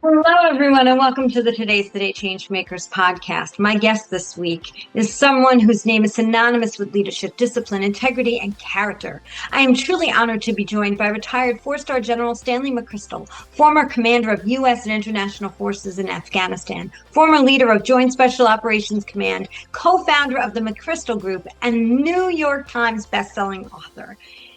Hello, everyone, and welcome to the Today's the Day Changemakers podcast. My guest this week is someone whose name is synonymous with leadership, discipline, integrity, and character. I am truly honored to be joined by retired four-star General Stanley McChrystal, former commander of U.S. and international forces in Afghanistan, former leader of Joint Special Operations Command, co-founder of the McChrystal Group, and New York Times bestselling author.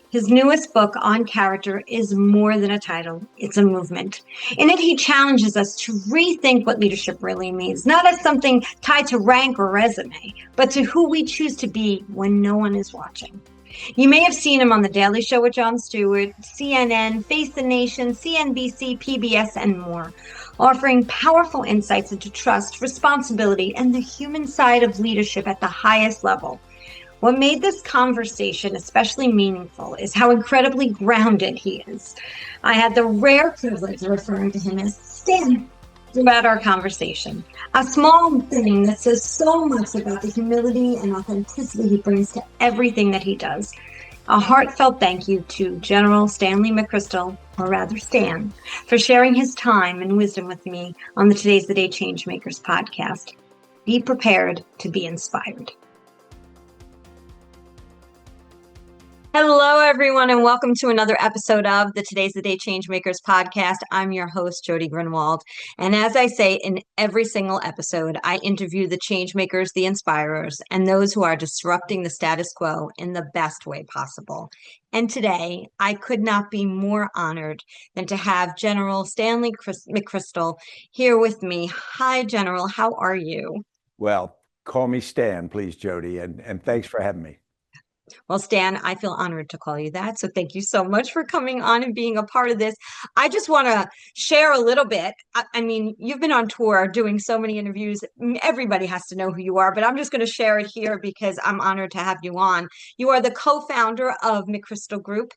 His newest book on character is more than a title, it's a movement. In it, he challenges us to rethink what leadership really means, not as something tied to rank or resume, but to who we choose to be when no one is watching. You may have seen him on The Daily Show with Jon Stewart, CNN, Face the Nation, CNBC, PBS, and more, offering powerful insights into trust, responsibility, and the human side of leadership at the highest level. What made this conversation especially meaningful is how incredibly grounded he is. I had the rare privilege of referring to him as Stan throughout our conversation, a small thing that says so much about the humility and authenticity he brings to everything that he does. A heartfelt thank you to General Stanley McChrystal, or rather Stan, for sharing his time and wisdom with me on the Today's the Day Changemakers podcast. Be prepared to be inspired. Hello, everyone, and welcome to another episode of the Today's the Day Changemakers podcast. I'm your host, Jody Grunwald. And as I say in every single episode, I interview the changemakers, the inspirers, and those who are disrupting the status quo in the best way possible. And today, I could not be more honored than to have General Stanley McChrystal here with me. Hi, General. How are you? Well, call me Stan, please, Jody, and thanks for having me. Well, Stan, I feel honored to call you that. So thank you so much for coming on and being a part of this. I just want to share a little bit. I mean, you've been on tour doing so many interviews. Everybody has to know who you are, but I'm just going to share it here because I'm honored to have you on. You are the co-founder of McChrystal Group,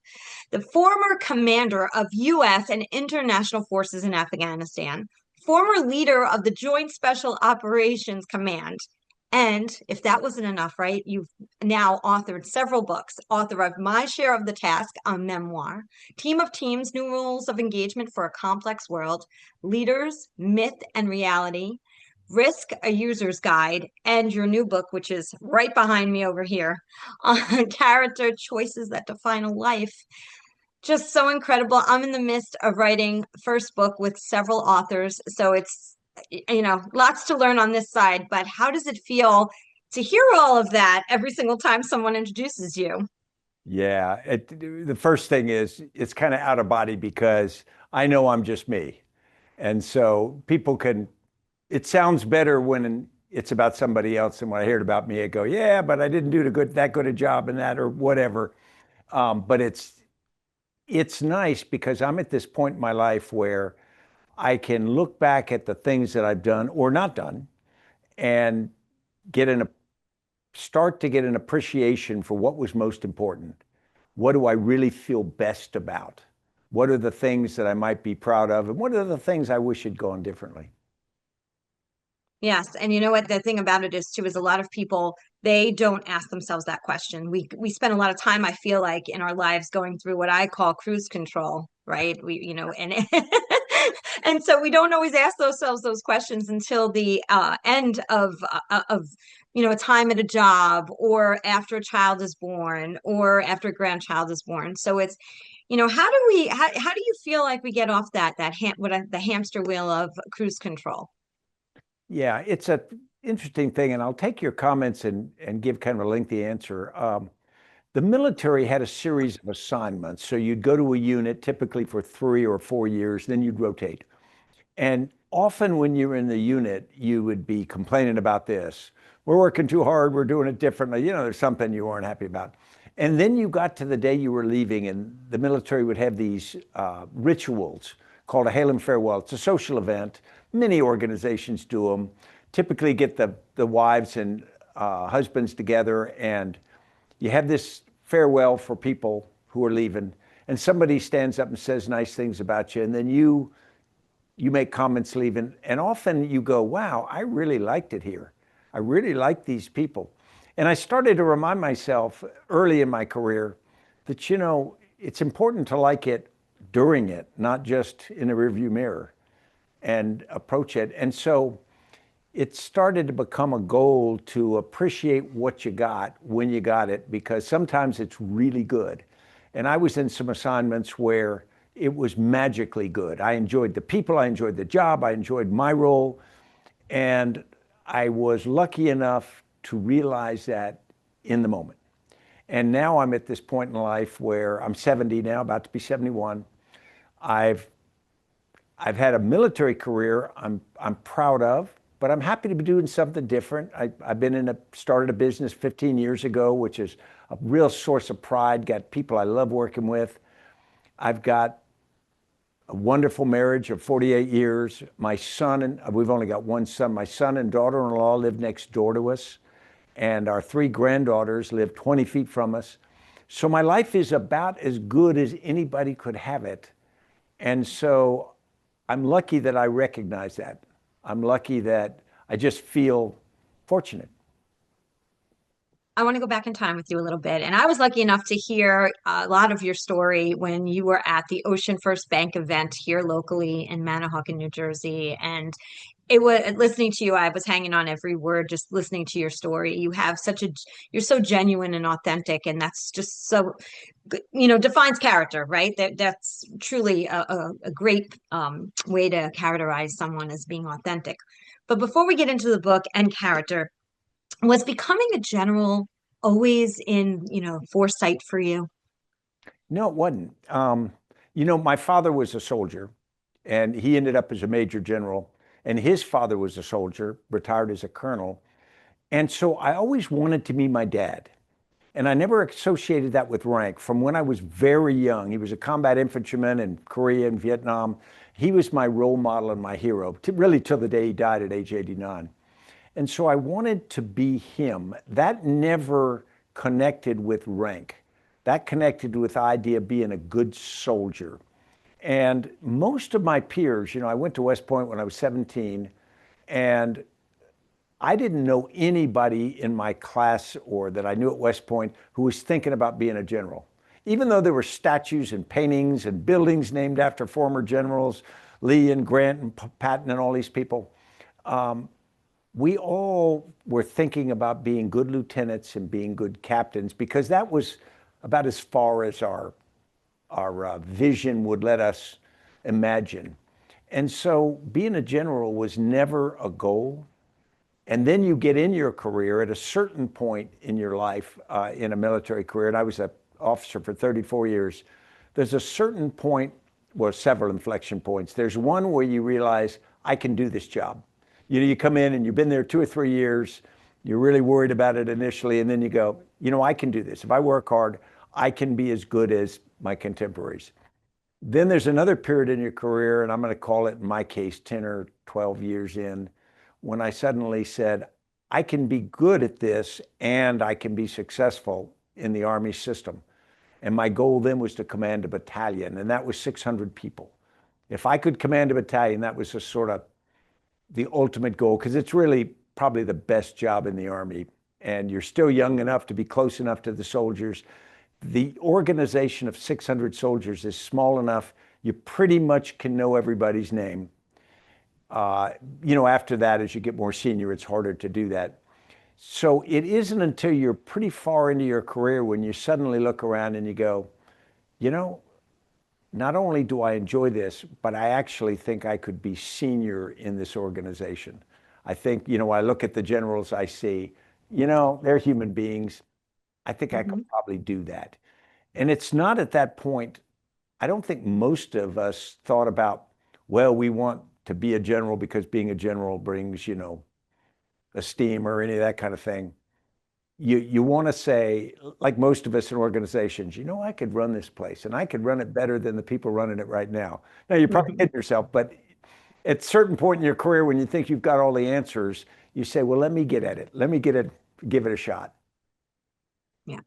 the former commander of U.S. and international forces in Afghanistan, former leader of the Joint Special Operations Command. And if that wasn't enough, right, you've now authored several books, author of My Share of the Task, a memoir, Team of Teams, New Rules of Engagement for a Complex World, Leaders, Myth and Reality, Risk, a User's Guide, and your new book, which is right behind me over here, on character choices that define a life. Just so incredible. I'm in the midst of writing first book with several authors, so it's lots to learn on this side, but how does it feel to hear all of that every single time someone introduces you? Yeah, the first thing is it's kind of out of body because I know I'm just me. And so it sounds better when it's about somebody else. And when I hear it about me, I go, yeah, but I didn't do that good a job in that or whatever. But it's nice because I'm at this point in my life where I can look back at the things that I've done or not done and start to get an appreciation for what was most important. What do I really feel best about? What are the things that I might be proud of? And what are the things I wish had gone differently? Yes. And you know what the thing about it is too, is a lot of people, they don't ask themselves that question. We spend a lot of time, I feel like, in our lives going through what I call cruise control, right? And and so we don't always ask ourselves those questions until the end of a time at a job, or after a child is born, or after a grandchild is born. So it's, how do you feel like we get off the hamster wheel of cruise control? Yeah, it's an interesting thing, and I'll take your comments and give kind of a lengthy answer. The military had a series of assignments. So you'd go to a unit typically for 3 or 4 years, then you'd rotate. And often when you're in the unit, you would be complaining about this. We're working too hard, we're doing it differently. There's something you weren't happy about. And then you got to the day you were leaving, and the military would have these rituals called a hail and farewell. It's a social event. Many organizations do them. Typically get the wives and husbands together, and you have this farewell for people who are leaving, and somebody stands up and says nice things about you, and then you make comments leaving, and often you go, wow, I really liked it here. I really like these people. And I started to remind myself early in my career that, it's important to like it during it, not just in a rearview mirror. and approach it. And so it started to become a goal to appreciate what you got when you got it, because sometimes it's really good. And I was in some assignments where it was magically good. I enjoyed the people, I enjoyed the job, I enjoyed my role. And I was lucky enough to realize that in the moment. And now I'm at this point in life where I'm 70 now, about to be 71. I've had a military career I'm proud of, but I'm happy to be doing something different. I've started a business 15 years ago, which is a real source of pride. Got people I love working with. I've got a wonderful marriage of 48 years. We've only got one son. My son and daughter-in-law live next door to us, and our 3 granddaughters live 20 feet from us. So my life is about as good as anybody could have it. And so I'm lucky that I recognize that. I'm lucky that I just feel fortunate. I want to go back in time with you a little bit. And I was lucky enough to hear a lot of your story when you were at the Ocean First Bank event here locally in Manahawkin, New Jersey. And it was listening to you, I was hanging on every word, just listening to your story. You're so genuine and authentic. And that's just so, defines character, right? That's truly a great way to characterize someone as being authentic. But before we get into the book and character, was becoming a general always in, foresight for you? No, it wasn't. My father was a soldier, and he ended up as a major general, and his father was a soldier, retired as a colonel. And so I always wanted to be my dad. And I never associated that with rank. From when I was very young, he was a combat infantryman in Korea and Vietnam. He was my role model and my hero, really till the day he died at age 89. And so I wanted to be him. That never connected with rank. That connected with the idea of being a good soldier. And most of my peers, I went to West Point when I was 17, and I didn't know anybody in my class or that I knew at West Point who was thinking about being a general. Even though there were statues and paintings and buildings named after former generals, Lee and Grant and Patton and all these people, we all were thinking about being good lieutenants and being good captains, because that was about as far as our vision would let us imagine. And so being a general was never a goal. And then you get in your career at a certain point in your life, in a military career, and I was an officer for 34 years. There's a certain point, well, several inflection points. There's one where you realize, I can do this job. You come in and you've been there 2 or 3 years, you're really worried about it initially, and then you go, I can do this. If I work hard, I can be as good as my contemporaries. Then there's another period in your career, and I'm going to call it, in my case, 10 or 12 years in, when I suddenly said, I can be good at this and I can be successful in the Army system. And my goal then was to command a battalion, and that was 600 people. If I could command a battalion, that was a sort of the ultimate goal, because it's really probably the best job in the Army. And you're still young enough to be close enough to the soldiers. The organization of 600 soldiers is small enough, you pretty much can know everybody's name. After that, as you get more senior, it's harder to do that. So it isn't until you're pretty far into your career when you suddenly look around and you go, not only do I enjoy this, but I actually think I could be senior in this organization. I think, I look at the generals I see, they're human beings. I think I could probably do that. And it's not at that point, I don't think most of us thought about, well, we want to be a general because being a general brings, esteem or any of that kind of thing. You want to say, like most of us in organizations, I could run this place and I could run it better than the people running it right now. Now, you're probably kidding yourself, but at a certain point in your career, when you think you've got all the answers, you say, well, let me get at it. Let me give it a shot. Yeah.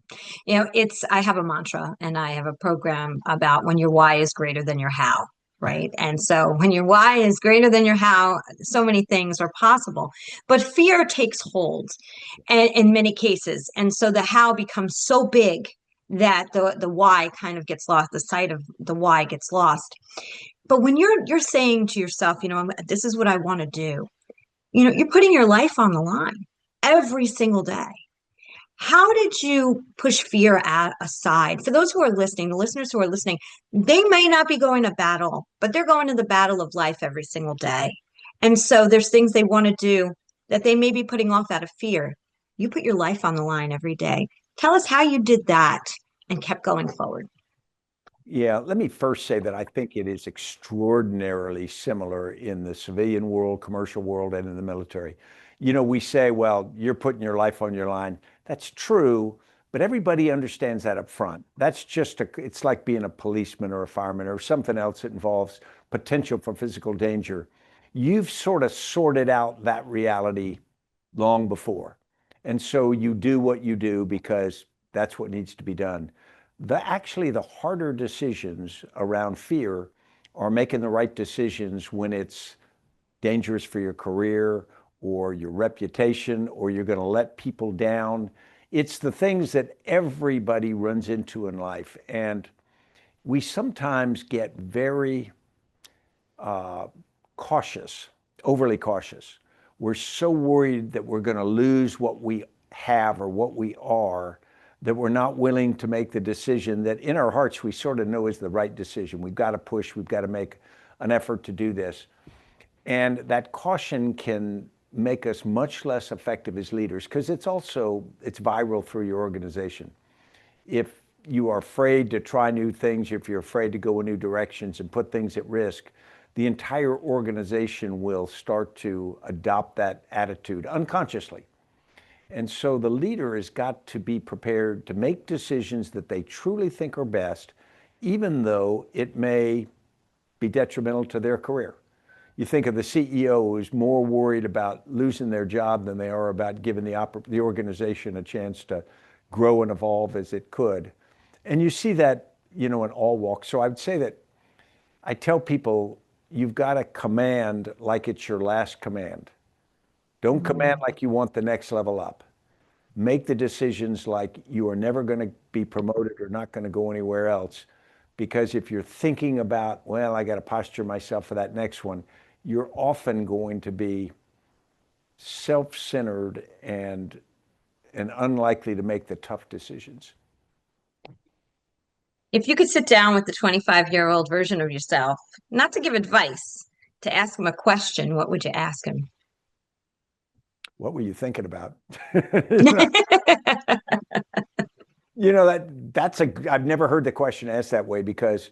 I have a mantra and I have a program about when your why is greater than your how. Right. And so when your why is greater than your how, so many things are possible, but fear takes hold in many cases. And so the how becomes so big that the why kind of gets lost. The sight of the why gets lost. But when you're saying to yourself, this is what I want to do, you're putting your life on the line every single day. How did you push fear aside? For those who are listening, the listeners who are listening, they may not be going to battle, but they're going to the battle of life every single day. And so there's things they want to do that they may be putting off out of fear. You put your life on the line every day. Tell us how you did that and kept going forward. Yeah, let me first say that I think it is extraordinarily similar in the civilian world, commercial world, and in the military. We say, well, you're putting your life on your line. That's true, but everybody understands that up front. It's like being a policeman or a fireman or something else that involves potential for physical danger. You've sort of sorted out that reality long before. And so you do what you do because that's what needs to be done. Actually, the harder decisions around fear are making the right decisions when it's dangerous for your career or your reputation, or you're going to let people down. It's the things that everybody runs into in life. And we sometimes get very cautious, overly cautious. We're so worried that we're going to lose what we have or what we are, that we're not willing to make the decision that in our hearts we sort of know is the right decision. We've got to push, we've got to make an effort to do this. And that caution can make us much less effective as leaders because it's viral through your organization. If you are afraid to try new things, if you're afraid to go in new directions and put things at risk, the entire organization will start to adopt that attitude unconsciously. And so the leader has got to be prepared to make decisions that they truly think are best, even though it may be detrimental to their career. You think of the CEO who's more worried about losing their job than they are about giving the organization a chance to grow and evolve as it could. And you see that, in all walks. So I would say that I tell people, you've got to command like it's your last command. Don't command like you want the next level up. Make the decisions like you are never going to be promoted or not going to go anywhere else. Because if you're thinking about, well, I got to posture myself for that next one, you're often going to be self-centered and unlikely to make the tough decisions. If you could sit down with the 25-year-old version of yourself, not to give advice, to ask him a question, what would you ask him? What were you thinking about? I've never heard the question asked that way, because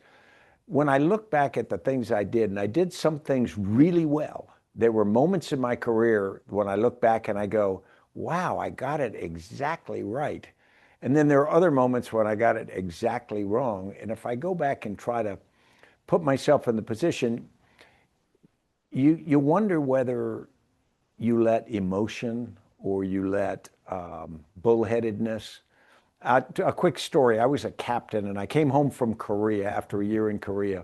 when I look back at the things I did, and I did some things really well, there were moments in my career when I look back and I go, wow, I got it exactly right. And then there are other moments when I got it exactly wrong. And if I go back and try to put myself in the position, you wonder whether you let emotion or you let bullheadedness. A quick story, I was a captain and I came home from Korea after a year in Korea.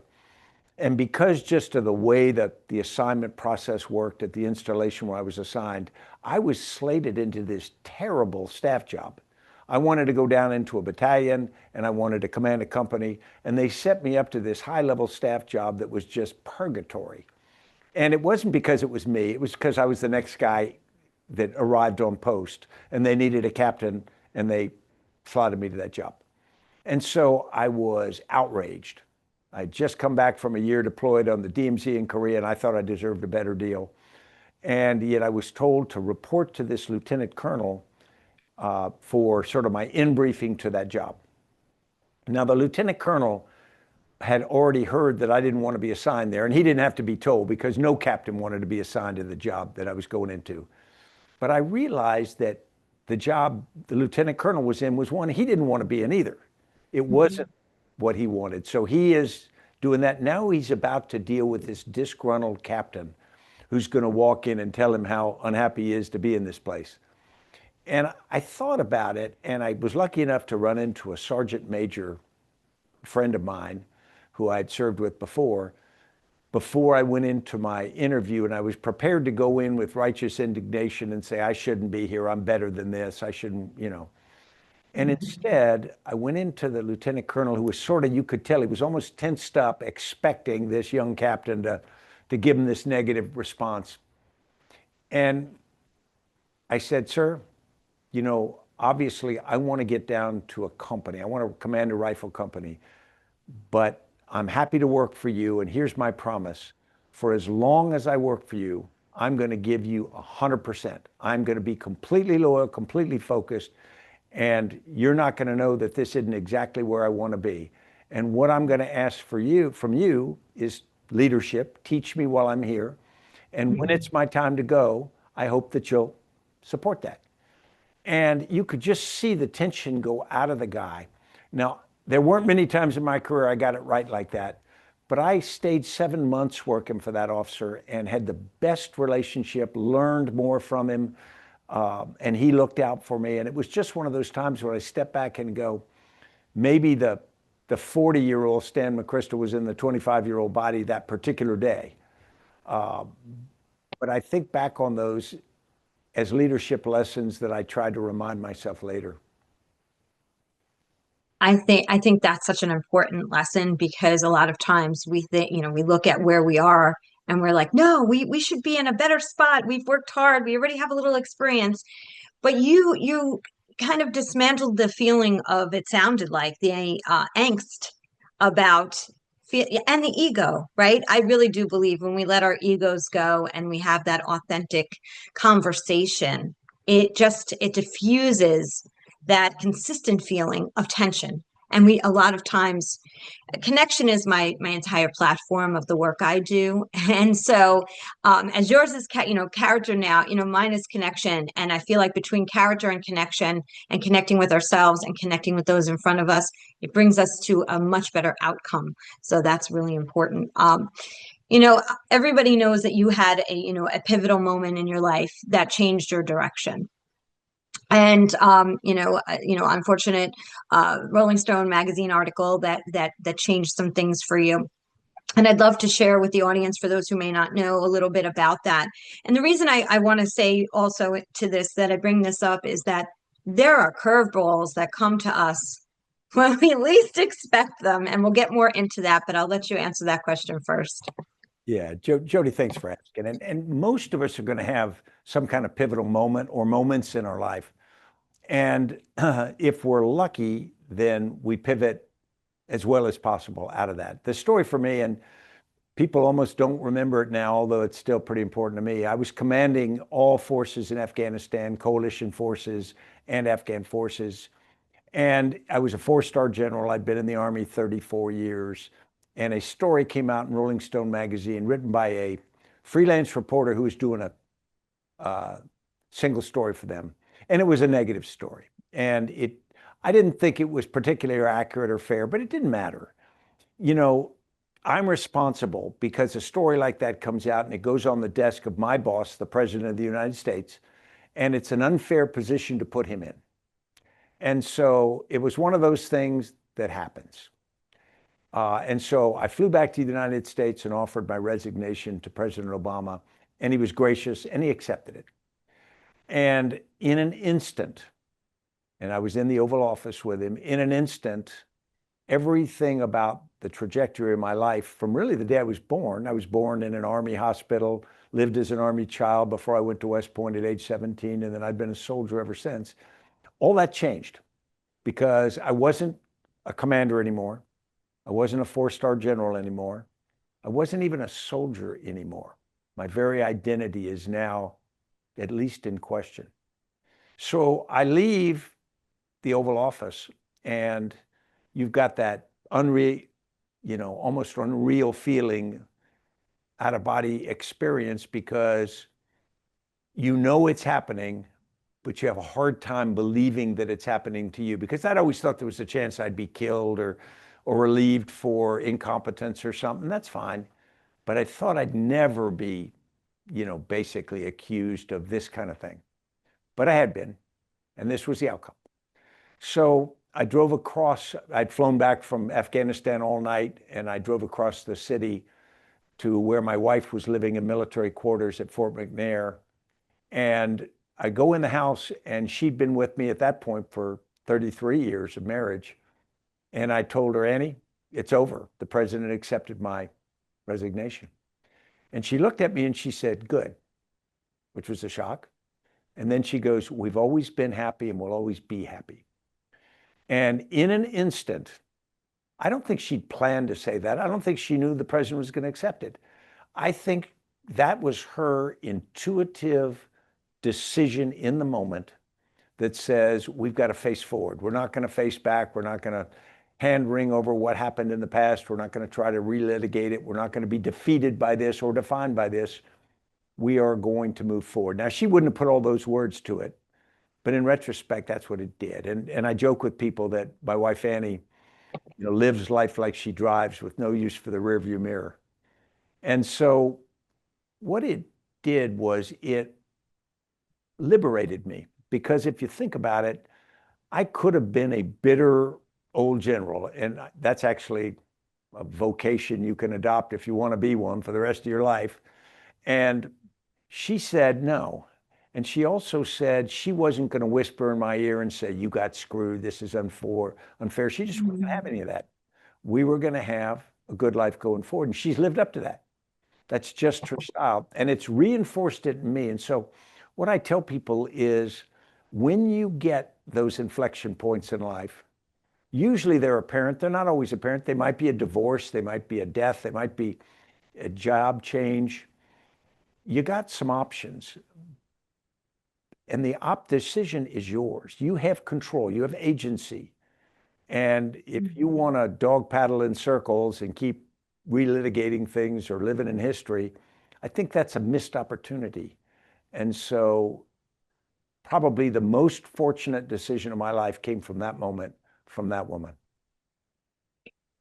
And because just of the way that the assignment process worked at the installation where I was assigned, I was slated into this terrible staff job. I wanted to go down into a battalion and I wanted to command a company, and they set me up to this high-level staff job that was just purgatory. And it wasn't because it was me, it was because I was the next guy that arrived on post and they needed a captain and they slotted me to that job. And so I was outraged. I'd just come back from a year deployed on the DMZ in Korea, and I thought I deserved a better deal. And yet I was told to report to this lieutenant colonel for sort of my in-briefing to that job. Now, the lieutenant colonel had already heard that I didn't want to be assigned there, and he didn't have to be told because no captain wanted to be assigned to the job that I was going into. But I realized that the job the lieutenant colonel was in was one he didn't want to be in either. It wasn't what he wanted. So he is doing that. Now he's about to deal with this disgruntled captain who's going to walk in and tell him how unhappy he is to be in this place. And I thought about it, and I was lucky enough to run into a sergeant major friend of mine who I'd served with before I went into my interview, and I was prepared to go in with righteous indignation and say, I shouldn't be here, I'm better than this, I shouldn't, And instead, I went into the lieutenant colonel, who was sort of, you could tell he was almost tensed up, expecting this young captain to give him this negative response. And I said, sir, obviously I want to get down to a company. I want to command a rifle company, but I'm happy to work for you. And here's my promise. For as long as I work for you, I'm going to give you 100%. I'm going to be completely loyal, completely focused. And you're not going to know that this isn't exactly where I want to be. And what I'm going to ask from you is leadership. Teach me while I'm here. And when it's my time to go, I hope that you'll support that. And you could just see the tension go out of the guy. Now, there weren't many times in my career I got it right like that, but I stayed 7 months working for that officer and had the best relationship, learned more from him, and he looked out for me. And it was just one of those times where I step back and go, maybe the 40-year-old Stan McChrystal was in the 25-year-old body that particular day. But I think back on those as leadership lessons that I tried to remind myself later. I think that's such an important lesson, because a lot of times we think, we look at where we are and we're like, no, we should be in a better spot. We've worked hard. We already have a little experience. But you kind of dismantled the feeling of, it sounded like, the angst about and the ego, right? I really do believe when we let our egos go and we have that authentic conversation, it diffuses that consistent feeling of tension. And we, a lot of times, connection is my entire platform of the work I do. And so, as yours is character now, mine is connection. And I feel like between character and connecting with ourselves and connecting with those in front of us, it brings us to a much better outcome. So that's really important. Everybody knows that you had a pivotal moment in your life that changed your direction. And unfortunate Rolling Stone magazine article that changed some things for you. And I'd love to share with the audience, for those who may not know, a little bit about that. And the reason I want to say also to this, that I bring this up, is that there are curveballs that come to us when we least expect them. And we'll get more into that, but I'll let you answer that question first. Yeah, Jody, thanks for asking. And most of us are going to have some kind of pivotal moment or moments in our life. And if we're lucky, then we pivot as well as possible out of that. The story for me, and people almost don't remember it now, although it's still pretty important to me. I was commanding all forces in Afghanistan, coalition forces and Afghan forces. And I was a 4-star general. I'd been in the Army 34 years. And a story came out in Rolling Stone magazine, written by a freelance reporter who was doing a single story for them. And it was a negative story. And I didn't think it was particularly accurate or fair, but it didn't matter. I'm responsible because a story like that comes out and it goes on the desk of my boss, the President of the United States, and it's an unfair position to put him in. And so it was one of those things that happens. And so I flew back to the United States and offered my resignation to President Obama, and he was gracious and he accepted it. And in an instant, and I was in the Oval Office with him, in an instant, everything about the trajectory of my life from really the day I was born in an Army hospital, lived as an Army child before I went to West Point at age 17, and then I've been a soldier ever since. All that changed because I wasn't a commander anymore. I wasn't a 4-star general anymore. I wasn't even a soldier anymore. My very identity is now at least in question. So I leave the Oval Office, and you've got that almost unreal feeling, out of body experience, because it's happening, but you have a hard time believing that it's happening to you, because I'd always thought there was a chance I'd be killed or relieved for incompetence or something. That's fine. But I thought I'd never be, basically accused of this kind of thing. But I had been, and this was the outcome. So I drove across. I'd flown back from Afghanistan all night, and I drove across the city to where my wife was living in military quarters at Fort McNair. And I go in the house, and she'd been with me at that point for 33 years of marriage. And I told her, Annie, it's over. The president accepted my resignation. And she looked at me and she said, good, which was a shock. And then she goes, we've always been happy and we'll always be happy. And in an instant, I don't think she'd planned to say that. I don't think she knew the president was going to accept it. I think that was her intuitive decision in the moment that says, we've got to face forward. We're not going to face back. We're not going to hand wring over what happened in the past. We're not going to try to relitigate it. We're not going to be defeated by this or defined by this. We are going to move forward. Now, she wouldn't have put all those words to it, but in retrospect, that's what it did. And I joke with people that my wife, Annie, lives life like she drives with no use for the rearview mirror. And so what it did was it liberated me, because if you think about it, I could have been a bitter old general, and that's actually a vocation you can adopt if you want to be one for the rest of your life. And she said no. And she also said she wasn't going to whisper in my ear and say, you got screwed, this is unfair. She just wouldn't have any of that. We were going to have a good life going forward. And she's lived up to that. That's just her style. And it's reinforced it in me. And so what I tell people is, when you get those inflection points in life, usually they're apparent. They're not always apparent. They might be a divorce. They might be a death. They might be a job change. You got some options. And the decision is yours. You have control. You have agency. And if you want to dog paddle in circles and keep relitigating things or living in history, I think that's a missed opportunity. And so probably the most fortunate decision of my life came from that moment, from that woman.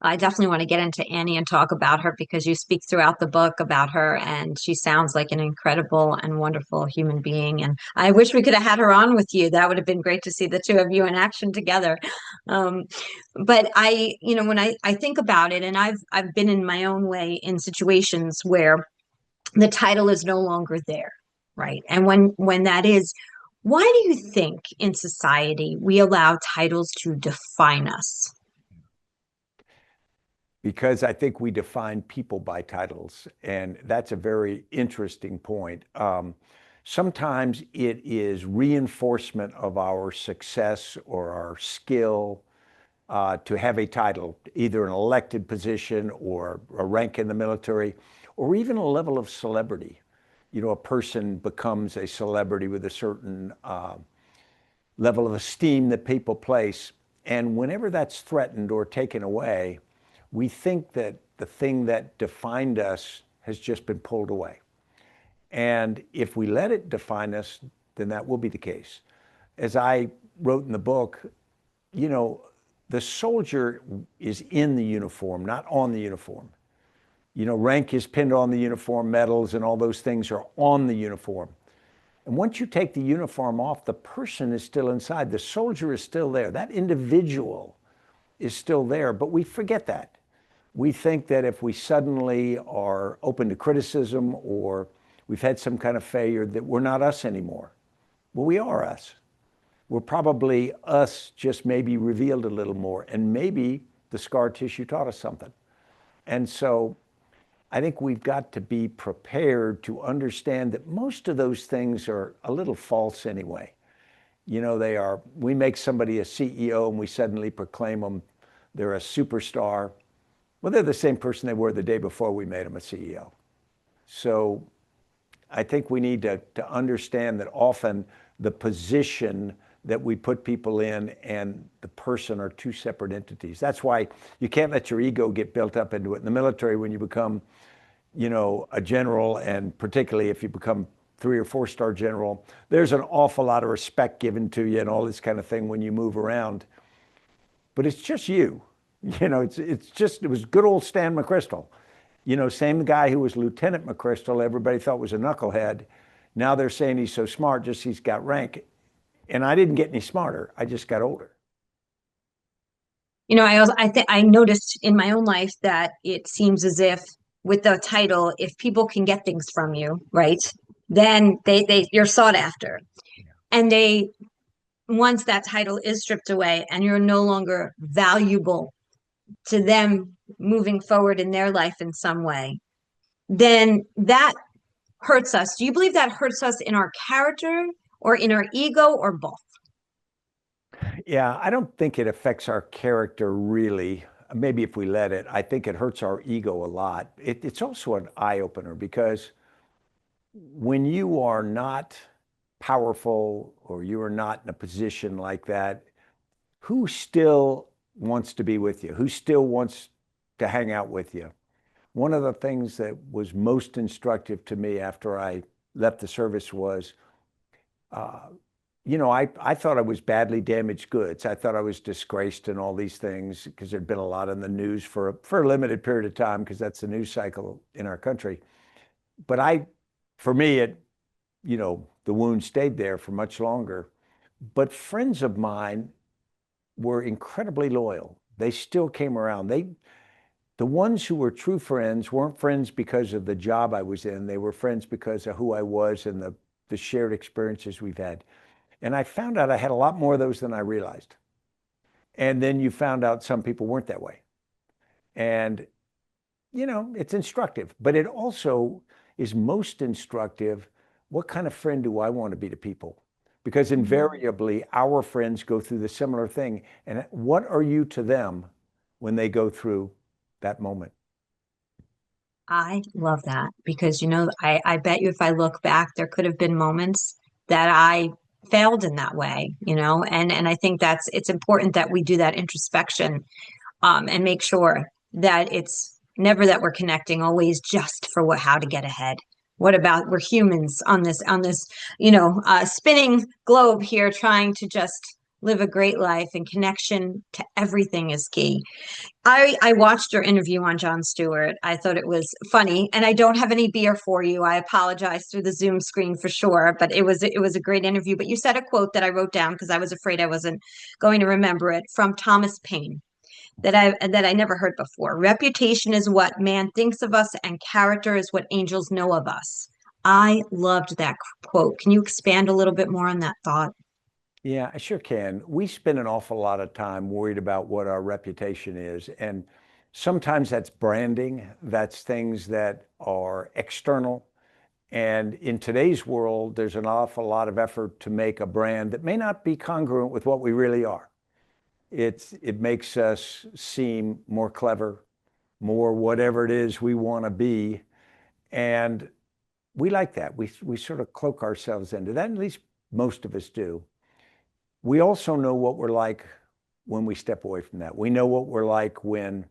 I definitely want to get into Annie and talk about her, because you speak throughout the book about her, and she sounds like an incredible and wonderful human being. And I wish we could have had her on with you. That would have been great to see the two of you in action together. But when I think about it, and I've been in my own way in situations where the title is no longer there, right? And when that is, why do you think in society we allow titles to define us? Because I think we define people by titles, and that's a very interesting point. Sometimes it is reinforcement of our success or our skill to have a title, either an elected position or a rank in the military, or even a level of celebrity. A person becomes a celebrity with a certain level of esteem that people place. And whenever that's threatened or taken away, we think that the thing that defined us has just been pulled away. And if we let it define us, then that will be the case. As I wrote in the book, the soldier is in the uniform, not on the uniform. Rank is pinned on the uniform, medals and all those things are on the uniform. And once you take the uniform off, the person is still inside. The soldier is still there. That individual is still there, but we forget that. We think that if we suddenly are open to criticism or we've had some kind of failure, that we're not us anymore. Well, we are us. We're probably us, just maybe revealed a little more, and maybe the scar tissue taught us something. And so I think we've got to be prepared to understand that most of those things are a little false anyway. We make somebody a CEO and we suddenly proclaim them, they're a superstar. Well, they're the same person they were the day before we made them a CEO. So I think we need to understand that often the position that we put people in and the person are two separate entities. That's why you can't let your ego get built up into it. In the military, when you become, a general, and particularly if you become 3 or 4 star general, there's an awful lot of respect given to you and all this kind of thing when you move around. But it's just you. It was good old Stan McChrystal. Same guy who was Lieutenant McChrystal, everybody thought was a knucklehead. Now they're saying he's so smart, just he's got rank. And I didn't get any smarter. I just got older. I noticed in my own life that it seems as if with the title, if people can get things from you, right, then you're sought after. Yeah. And once that title is stripped away and you're no longer valuable to them moving forward in their life in some way, then that hurts us. Do you believe that hurts us in our character or in our ego or both? Yeah, I don't think it affects our character really. Maybe if we let it, I think it hurts our ego a lot. It's also an eye opener because when you are not powerful or you are not in a position like that, who still wants to be with you? Who still wants to hang out with you? One of the things that was most instructive to me after I left the service was, I thought I was badly damaged goods. I thought I was disgraced and all these things because there'd been a lot in the news for a limited period of time because that's the news cycle in our country. But for me, the wound stayed there for much longer. But friends of mine were incredibly loyal. They still came around. The ones who were true friends weren't friends because of the job I was in. They were friends because of who I was and the shared experiences we've had. And I found out I had a lot more of those than I realized. And then you found out some people weren't that way. And, it's instructive, but it also is most instructive. What kind of friend do I want to be to people? Because invariably our friends go through the similar thing. And what are you to them when they go through that moment? I love that because, I bet you if I look back, there could have been moments that I failed in that way, and I think it's important that we do that introspection, and make sure that it's never that we're connecting always just for how to get ahead. What about we're humans on this, spinning globe here trying to just live a great life, and connection to everything is key. I watched your interview on Jon Stewart. I thought it was funny, and I don't have any beer for you. I apologize through the Zoom screen for sure, but it was a great interview. But you said a quote that I wrote down because I was afraid I wasn't going to remember it, from Thomas Paine, that I never heard before. Reputation is what man thinks of us, and character is what angels know of us. I loved that quote. Can you expand a little bit more on that thought? Yeah, I sure can. We spend an awful lot of time worried about what our reputation is. And sometimes that's branding, that's things that are external. And in today's world, there's an awful lot of effort to make a brand that may not be congruent with what we really are. It makes us seem more clever, more whatever it is we want to be. And we like that. We sort of cloak ourselves into that, at least most of us do. We also know what we're like when we step away from that. We know what we're like when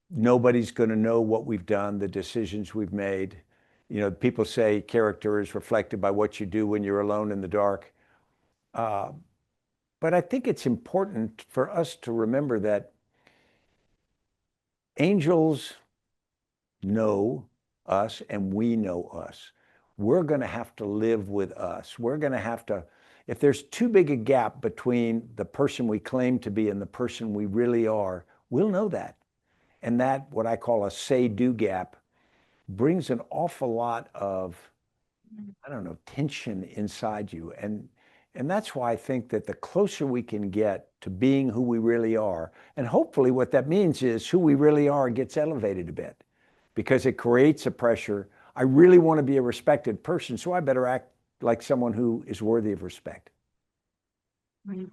nobody's going to know what we've done, the decisions we've made. People say character is reflected by what you do when you're alone in the dark. But I think it's important for us to remember that angels know us and we know us. We're going to have to live with us. We're going to have to, if there's too big a gap between the person we claim to be and the person we really are, we'll know that. And that, what I call a say-do gap, brings an awful lot of, tension inside you. And that's why I think that the closer we can get to being who we really are, and hopefully what that means is who we really are gets elevated a bit, because it creates a pressure. I really want to be a respected person, so I better act like someone who is worthy of respect. Right.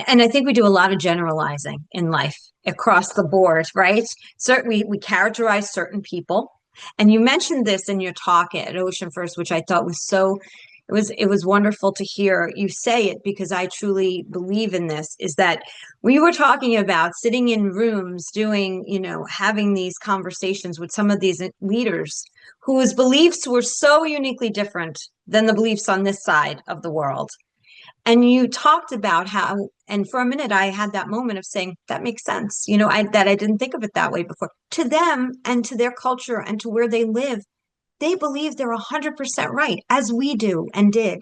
And I think we do a lot of generalizing in life across the board, right? Certainly, we characterize certain people. And you mentioned this in your talk at Ocean First, which I thought was it was wonderful to hear you say it, because I truly believe in this, is that we were talking about sitting in rooms doing, having these conversations with some of these leaders whose beliefs were so uniquely different than the beliefs on this side of the world. And you talked about how, and for a minute, I had that moment of saying, that makes sense. That I didn't think of it that way before. To them and to their culture and to where they live, they believe they're 100% right, as we do and did.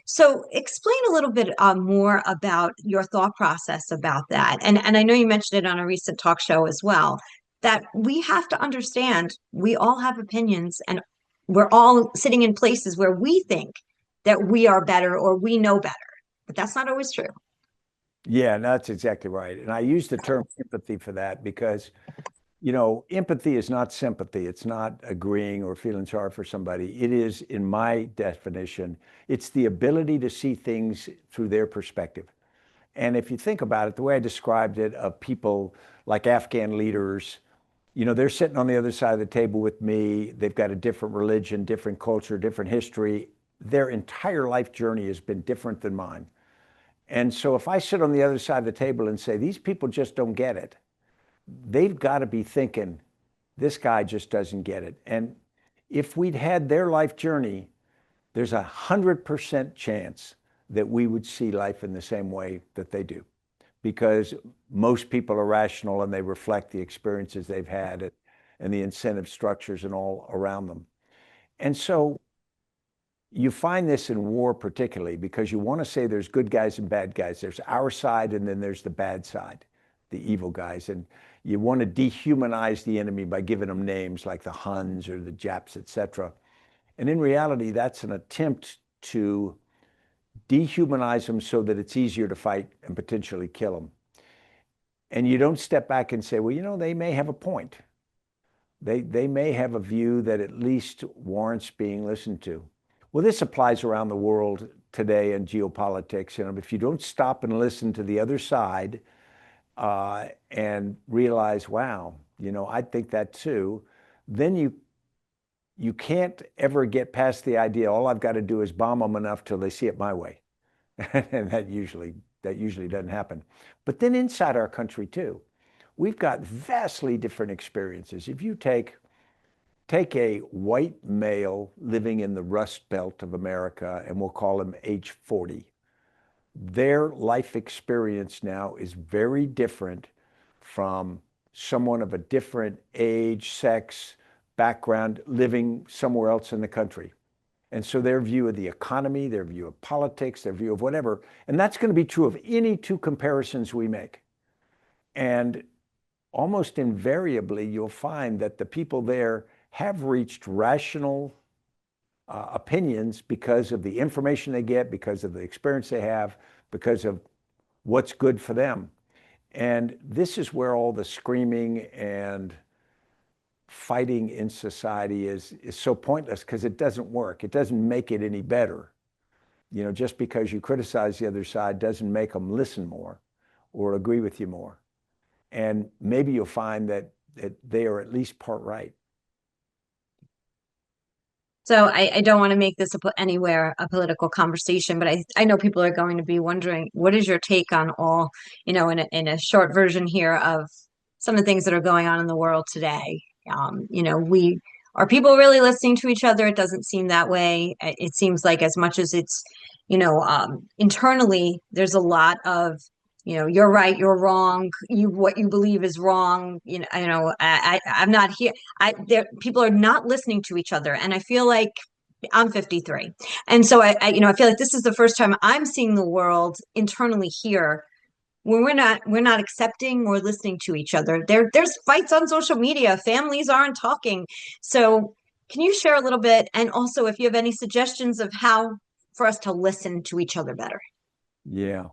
So explain a little bit more about your thought process about that. And I know you mentioned it on a recent talk show as well, that we have to understand we all have opinions, and we're all sitting in places where we think that we are better or we know better. But that's not always true. Yeah, that's exactly right. And I use the term empathy for that because, empathy is not sympathy. It's not agreeing or feeling sorry for somebody. It is, in my definition, it's the ability to see things through their perspective. And if you think about it, the way I described it, of people like Afghan leaders, they're sitting on the other side of the table with me. They've got a different religion, different culture, different history. Their entire life journey has been different than mine. And so if I sit on the other side of the table and say, these people just don't get it, they've got to be thinking, this guy just doesn't get it. And if we'd had their life journey, there's 100% chance that we would see life in the same way that they do, because most people are rational and they reflect the experiences they've had and the incentive structures and all around them. And so you find this in war particularly because you want to say there's good guys and bad guys. There's our side and then there's the bad side, the evil guys. And you want to dehumanize the enemy by giving them names like the Huns or the Japs, etc. And in reality, that's an attempt to dehumanize them so that it's easier to fight and potentially kill them. And you don't step back and say, well, they may have a point. They may have a view that at least warrants being listened to. Well, this applies around the world today in geopolitics. If you don't stop and listen to the other side and realize, wow, I think that too, then you can't ever get past the idea, all I've got to do is bomb them enough till they see it my way. And that usually doesn't happen. But then inside our country too, we've got vastly different experiences. If you take a white male living in the Rust Belt of America, and we'll call him age 40, their life experience now is very different from someone of a different age, sex, background living somewhere else in the country. And so their view of the economy, their view of politics, their view of whatever, and that's going to be true of any two comparisons we make. And almost invariably, you'll find that the people there have reached rational opinions because of the information they get, because of the experience they have, because of what's good for them. And this is where all the screaming and fighting in society is so pointless, because it doesn't work. It doesn't make it any better. Just because you criticize the other side doesn't make them listen more or agree with you more. And maybe you'll find that they are at least part right. So I don't want to make this anywhere a political conversation, but I know people are going to be wondering, what is your take on all, in a short version here of some of the things that are going on in the world today? Are people really listening to each other? It doesn't seem that way. It seems like as much as it's, internally, there's a lot of, you're right, you're wrong. What you believe is wrong. I'm not here. People are not listening to each other, and I feel like I'm 53, and so I feel like this is the first time I'm seeing the world internally here, when we're not accepting or listening to each other. There's fights on social media. Families aren't talking. So can you share a little bit, and also if you have any suggestions of how for us to listen to each other better? Yeah.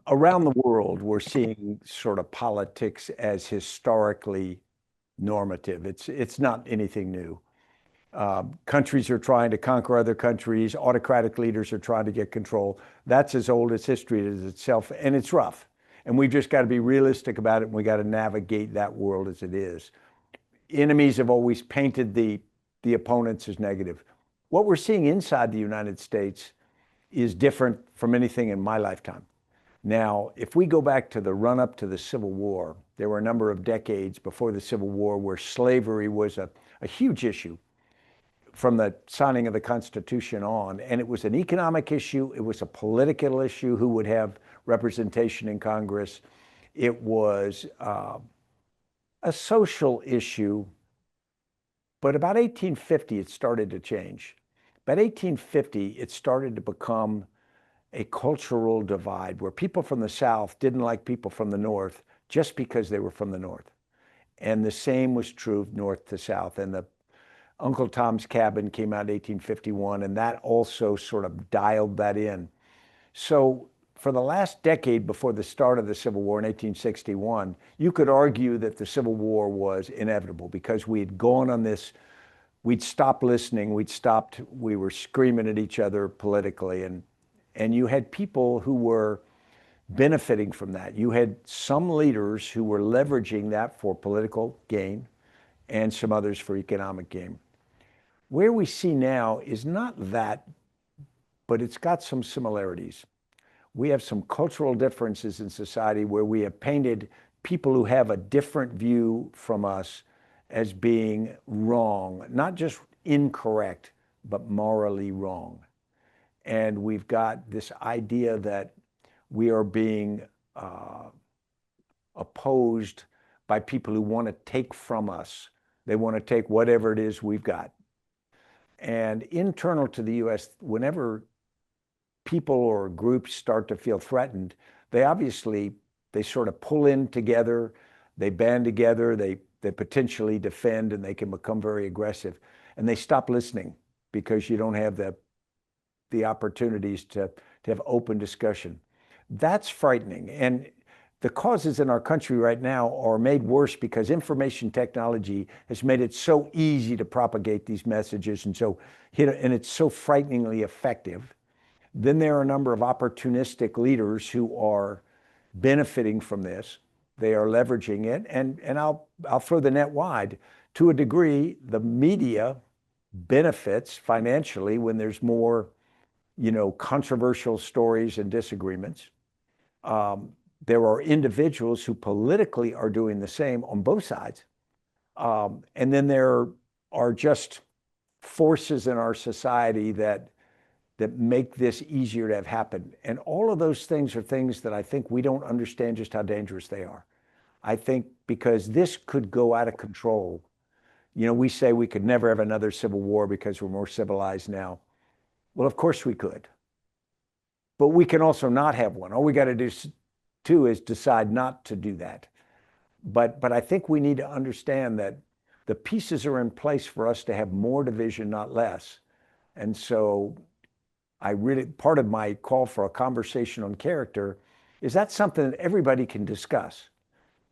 Around the world, we're seeing sort of politics as historically normative. It's not anything new. Countries are trying to conquer other countries. Autocratic leaders are trying to get control. That's as old as history as itself, and it's rough. And we've just got to be realistic about it, and we got to navigate that world as it is. Enemies have always painted the opponents as negative. What we're seeing inside the United States is different from anything in my lifetime. Now, if we go back to the run-up to the Civil War, there were a number of decades before the Civil War where slavery was a huge issue from the signing of the Constitution on. And it was an economic issue. It was a political issue, who would have representation in Congress. It was a social issue. But about 1850, it started to change. About 1850, it started to become a cultural divide where people from the South didn't like people from the North just because they were from the North. And the same was true of North to South. And Uncle Tom's Cabin came out in 1851, and that also sort of dialed that in. So for the last decade before the start of the Civil War in 1861, you could argue that the Civil War was inevitable because we had gone on this, we'd stopped listening, we were screaming at each other politically, and you had people who were benefiting from that. You had some leaders who were leveraging that for political gain and some others for economic gain. Where we see now is not that, but it's got some similarities. We have some cultural differences in society where we have painted people who have a different view from us as being wrong, not just incorrect, but morally wrong. And we've got this idea that we are being opposed by people who want to take from us. They want to take whatever it is we've got. And internal to the US, whenever people or groups start to feel threatened, they sort of pull in together, they band together, they potentially defend, and they can become very aggressive. And they stop listening because you don't have the opportunities to have open discussion. That's frightening. And the causes in our country right now are made worse because information technology has made it so easy to propagate these messages, and it's so frighteningly effective. Then there are a number of opportunistic leaders who are benefiting from this. They are leveraging it, and I'll throw the net wide. To a degree, the media benefits financially when there's more, controversial stories and disagreements. There are individuals who politically are doing the same on both sides. And then there are just forces in our society that make this easier to have happen. And all of those things are things that I think we don't understand just how dangerous they are. I think because this could go out of control. We say we could never have another civil war because we're more civilized now. Well, of course we could. But we can also not have one. All we got to do too is decide not to do that. But I think we need to understand that the pieces are in place for us to have more division, not less. And so part of my call for a conversation on character is that's something that everybody can discuss.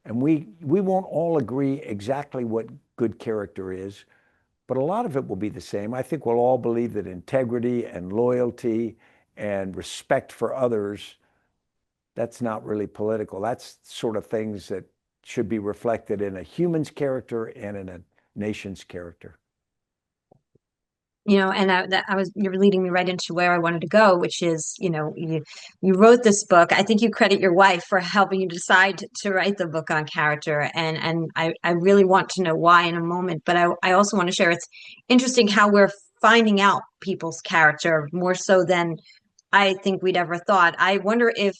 And we won't all agree exactly what good character is, but a lot of it will be the same. I think we'll all believe that integrity and loyalty and respect for others, that's not really political. That's sort of things that should be reflected in a human's character and in a nation's character. And you're leading me right into where I wanted to go, which is, you wrote this book. I think you credit your wife for helping you decide to write the book on character. And I really want to know why in a moment, but I also want to share, it's interesting how we're finding out people's character more so than I think we'd ever thought. I wonder if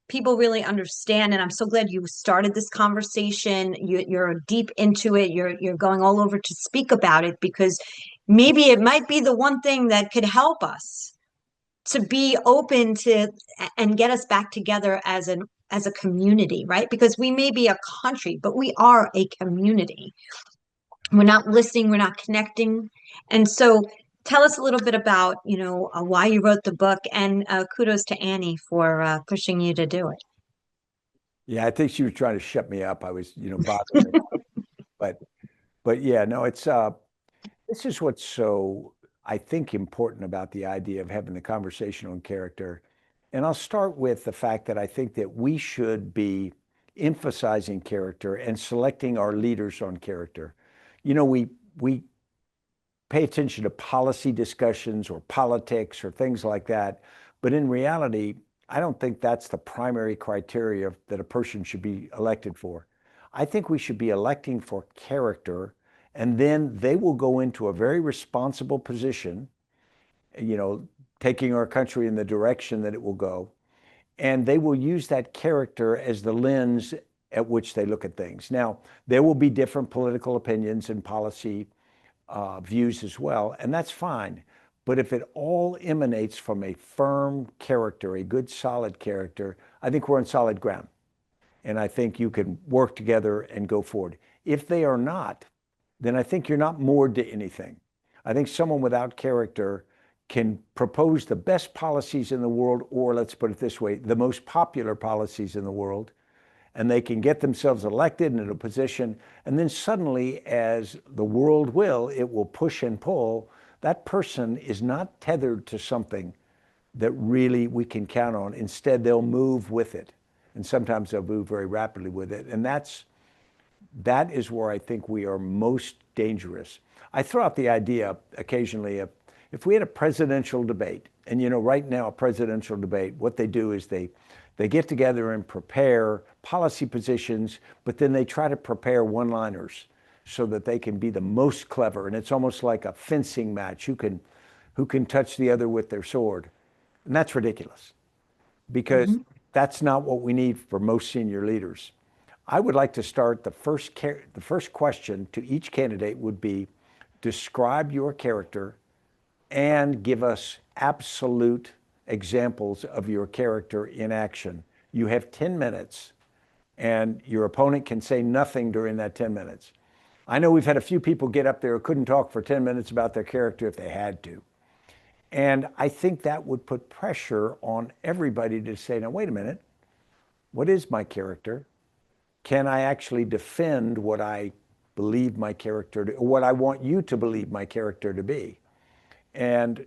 people really understand, and I'm so glad you started this conversation. You're deep into it. You're going all over to speak about it because maybe it might be the one thing that could help us to be open to and get us back together as a community, right? Because we may be a country, but we are a community. We're not listening, we're not connecting. And so tell us a little bit about, why you wrote the book, and kudos to Annie for pushing you to do it. Yeah, I think she was trying to shut me up. I was, bothering her. But yeah, no, this is what's so, I think, important about the idea of having the conversation on character. And I'll start with the fact that I think that we should be emphasizing character and selecting our leaders on character. We pay attention to policy discussions or politics or things like that. But in reality, I don't think that's the primary criteria that a person should be elected for. I think we should be electing for character, and then they will go into a very responsible position, taking our country in the direction that it will go. And they will use that character as the lens at which they look at things. Now, there will be different political opinions and policy views as well, and that's fine. But if it all emanates from a firm character, a good, solid character, I think we're on solid ground. And I think you can work together and go forward. If they are not, then I think you're not moored to anything. I think someone without character can propose the best policies in the world, or let's put it this way, the most popular policies in the world, and they can get themselves elected and in a position, and then suddenly, as the world will, it will push and pull. That person is not tethered to something that really we can count on. Instead, they'll move with it, and sometimes they'll move very rapidly with it, and that is where I think we are most dangerous. I throw out the idea occasionally of, if we had a presidential debate, and right now a presidential debate, what they do is they get together and prepare policy positions, but then they try to prepare one-liners so that they can be the most clever. And it's almost like a fencing match, who can touch the other with their sword. And that's ridiculous, because that's not what we need for most senior leaders. I would like to start, the first question to each candidate would be, describe your character and give us absolute examples of your character in action. You have 10 minutes, and your opponent can say nothing during that 10 minutes. I know we've had a few people get up there who couldn't talk for 10 minutes about their character if they had to. And I think that would put pressure on everybody to say, now, wait a minute, what is my character? Can I actually defend what I believe my character to, or what I want you to believe my character to be? And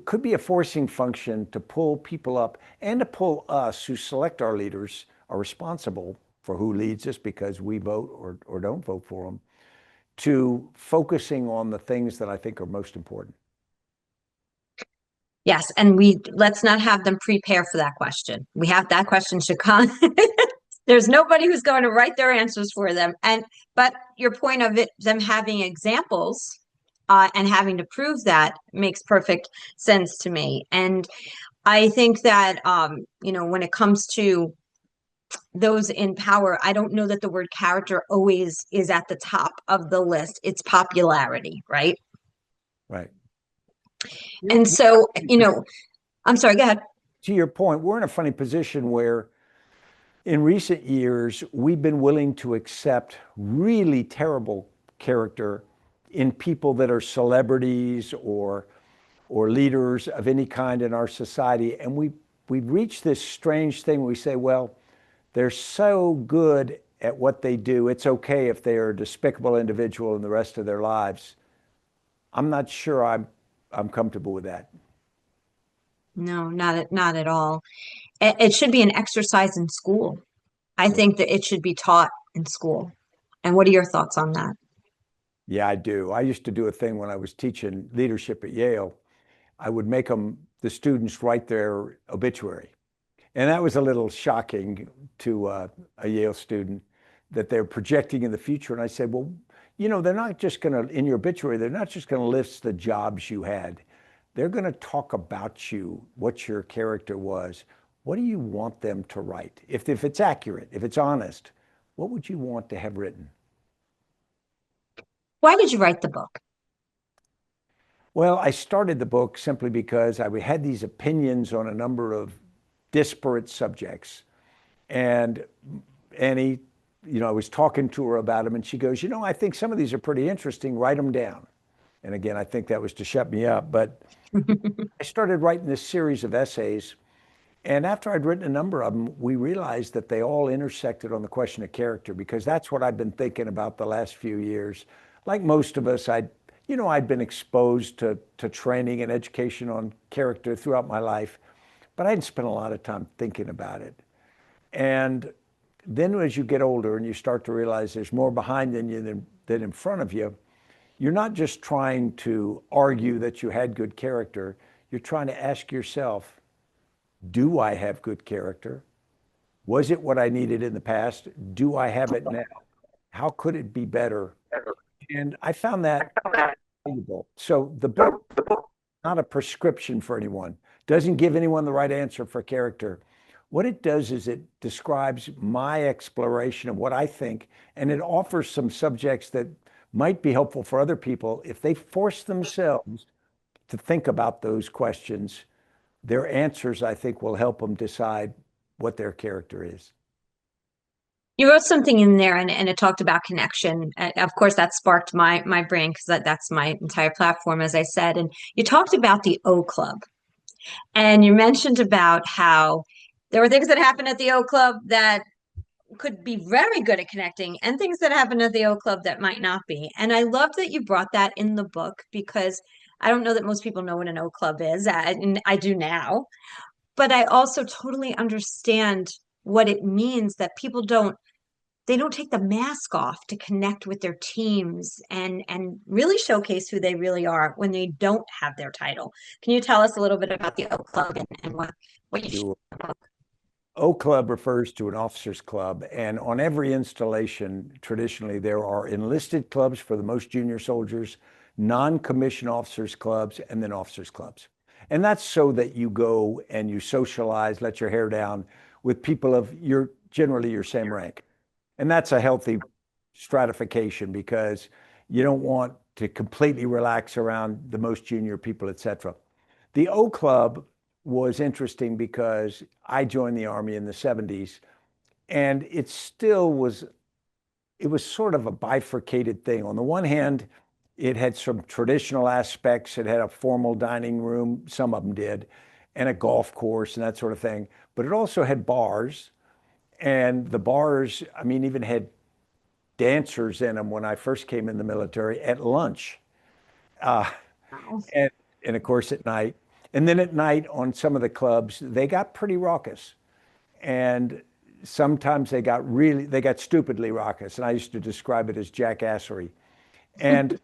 could be a forcing function to pull people up, and to pull us who select our leaders, are responsible for who leads us because we vote or don't vote for them, to focusing on the things that I think are most important. Yes, and let's not have them prepare for that question. That question should come. There's nobody who's going to write their answers for them. But your point of them having examples and having to prove that makes perfect sense to me. And I think that when it comes to those in power, I don't know that the word character always is at the top of the list. It's popularity, right? Right. And so, I'm sorry, go ahead. To your point, we're in a funny position where in recent years, we've been willing to accept really terrible character in people that are celebrities or leaders of any kind in our society. And we've reached this strange thing where we say, well, they're so good at what they do, it's okay if they are a despicable individual in the rest of their lives. I'm not sure I'm comfortable with that. No, not at all. It should be an exercise in school. I think that it should be taught in school. And what are your thoughts on that? Yeah, I do. I used to do a thing when I was teaching leadership at Yale. I would make the students write their obituary. And that was a little shocking to a Yale student, that they're projecting in the future. And I said, well, they're not just going to, in your obituary, they're not just going to list the jobs you had. They're going to talk about you, what your character was. What do you want them to write? If it's accurate, if it's honest, what would you want to have written? Why did you write the book? Well, I started the book simply because I had these opinions on a number of disparate subjects. And Annie, I was talking to her about them, and she goes, I think some of these are pretty interesting, write them down. And again, I think that was to shut me up, but I started writing this series of essays. And after I'd written a number of them, we realized that they all intersected on the question of character, because that's what I've been thinking about the last few years. Like most of us, I'd been exposed to training and education on character throughout my life, but I hadn't spent a lot of time thinking about it. And then as you get older and you start to realize there's more behind you than in front of you, you're not just trying to argue that you had good character, you're trying to ask yourself, do I have good character? Was it what I needed in the past? Do I have it now? How could it be better? And I found that valuable. So the book is not a prescription for anyone, doesn't give anyone the right answer for character. What it does is it describes my exploration of what I think, and it offers some subjects that might be helpful for other people if they force themselves to think about those questions. Their answers, I think, will help them decide what their character is. You wrote something in there and it talked about connection. Of course, that sparked my brain because that's my entire platform, as I said. And you talked about the O Club. And you mentioned about how there were things that happened at the O Club that could be very good at connecting and things that happen at the O Club that might not be. And I love that you brought that in the book because I don't know that most people know what an O Club is. And I do now, but I also totally understand what it means that people they don't take the mask off to connect with their teams and really showcase who they really are when they don't have their title. Can you tell us a little bit about the O Club and what you Sure. O Club refers to an officers club, and on every installation, traditionally, there are enlisted clubs for the most junior soldiers, non-commissioned officers clubs, and then officers clubs. And that's so that you go and you socialize, let your hair down with people of generally your same rank. And that's a healthy stratification because you don't want to completely relax around the most junior people, et cetera. The O Club was interesting because I joined the Army in the 70s, and it was sort of a bifurcated thing. On the one hand, it had some traditional aspects. It had a formal dining room, some of them did, and a golf course and that sort of thing. But it also had bars, and the bars, I mean, even had dancers in them when I first came in the military at lunch. Uh, Wow. and, and of course at night. And then at night on some of the clubs, they got pretty raucous. And sometimes they got stupidly raucous. And I used to describe it as jackassery. And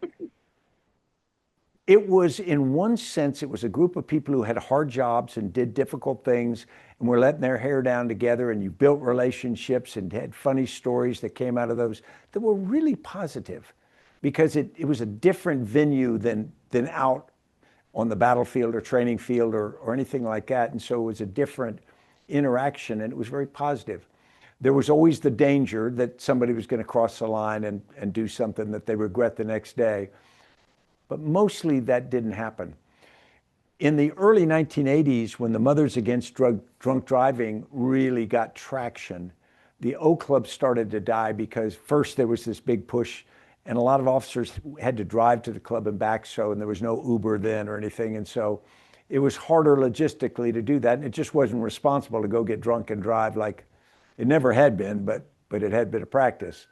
it was, in one sense, it was a group of people who had hard jobs and did difficult things and were letting their hair down together, and you built relationships and had funny stories that came out of those that were really positive because it was a different venue than out on the battlefield or training field or anything like that. And so it was a different interaction, and it was very positive. There was always the danger that somebody was going to cross the line and do something that they regret the next day. But mostly that didn't happen. In the early 1980s, when the Mothers Against Drunk Driving really got traction, the O Club started to die because first there was this big push, and a lot of officers had to drive to the club and back, and there was no Uber then or anything. And so it was harder logistically to do that. And it just wasn't responsible to go get drunk and drive like it never had been, but it had been a practice.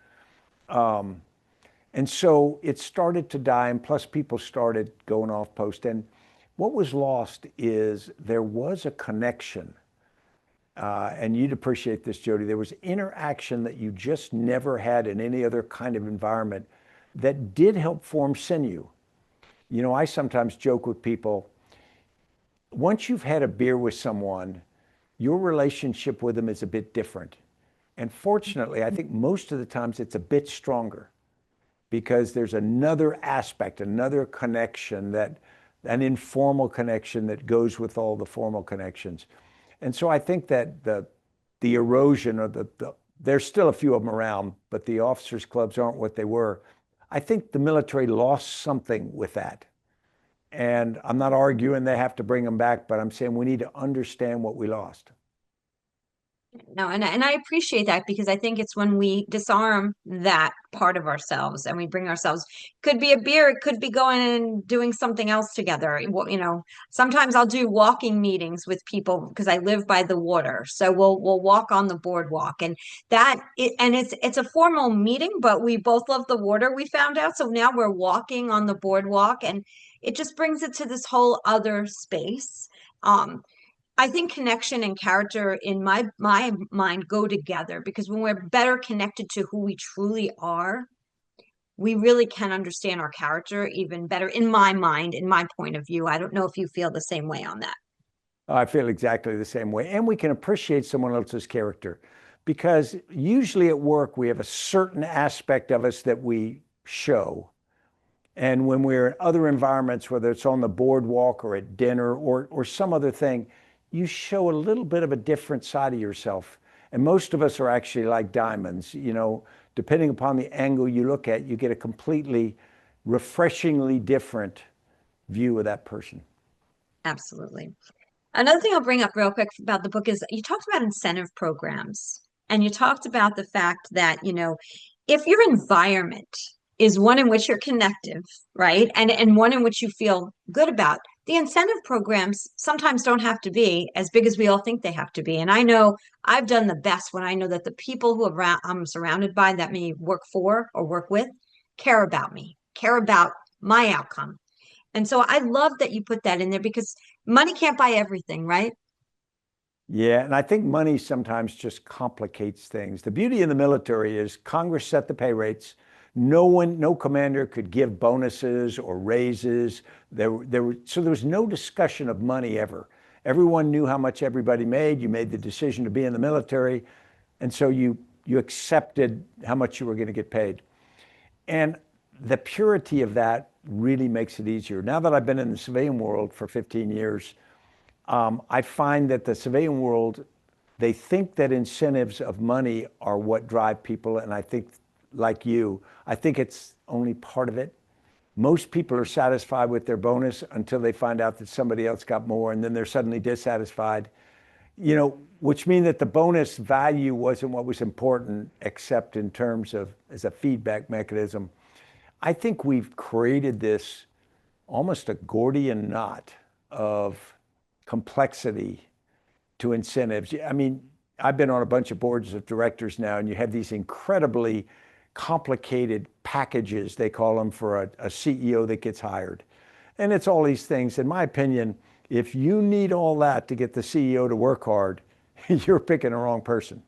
And so it started to die, and plus people started going off post. And what was lost is there was a connection, and you'd appreciate this, Jody. There was interaction that you just never had in any other kind of environment that did help form sinew. You know, I sometimes joke with people, once you've had a beer with someone, your relationship with them is a bit different. And fortunately, I think most of the times it's a bit stronger because there's another aspect, another connection, an informal connection that goes with all the formal connections. And so I think that the erosion or there's still a few of them around, but the officers' clubs aren't what they were. I think the military lost something with that. And I'm not arguing they have to bring them back, but I'm saying we need to understand what we lost. No, and I appreciate that because I think it's when we disarm that part of ourselves and we bring ourselves, could be a beer, it could be going and doing something else together. You know, sometimes I'll do walking meetings with people because I live by the water. So we'll walk on the boardwalk, and it's a formal meeting, but we both love the water, we found out. So now we're walking on the boardwalk, and it just brings it to this whole other space. I think connection and character in my mind go together because when we're better connected to who we truly are, we really can understand our character even better in my mind, in my point of view. I don't know if you feel the same way on that. I feel exactly the same way. And we can appreciate someone else's character because usually at work, we have a certain aspect of us that we show. And when we're in other environments, whether it's on the boardwalk or at dinner or some other thing, you show a little bit of a different side of yourself. And most of us are actually like diamonds. You know, depending upon the angle you look at, you get a completely refreshingly different view of that person. Absolutely. Another thing I'll bring up real quick about the book is you talked about incentive programs. And you talked about the fact that, if your environment is one in which you're connective, right? And one in which you feel good about, the incentive programs sometimes don't have to be as big as we all think they have to be. And I know I've done the best when I know that the people who I'm surrounded by, that may work for or work with, care about me, care about my outcome. And so I love that you put that in there, because money can't buy everything, right? Yeah, and I think money sometimes just complicates things. The beauty in the military is Congress set the pay rates. No commander could give bonuses or raises. So there was no discussion of money ever. Everyone knew how much everybody made. You made the decision to be in the military, and so you accepted how much you were going to get paid. And the purity of that really makes it easier. Now that I've been in the civilian world for 15 years, I find that the civilian world, they think that incentives of money are what drive people. And I think, like you, I think it's only part of it. Most people are satisfied with their bonus until they find out that somebody else got more, and then they're suddenly dissatisfied, which means that the bonus value wasn't what was important, except in terms of as a feedback mechanism. I think we've created this almost a Gordian knot of complexity to incentives. I mean, I've been on a bunch of boards of directors now, and you have these incredibly complicated packages, they call them, for a CEO that gets hired. And it's all these things. In my opinion, if you need all that to get the CEO to work hard, you're picking the wrong person.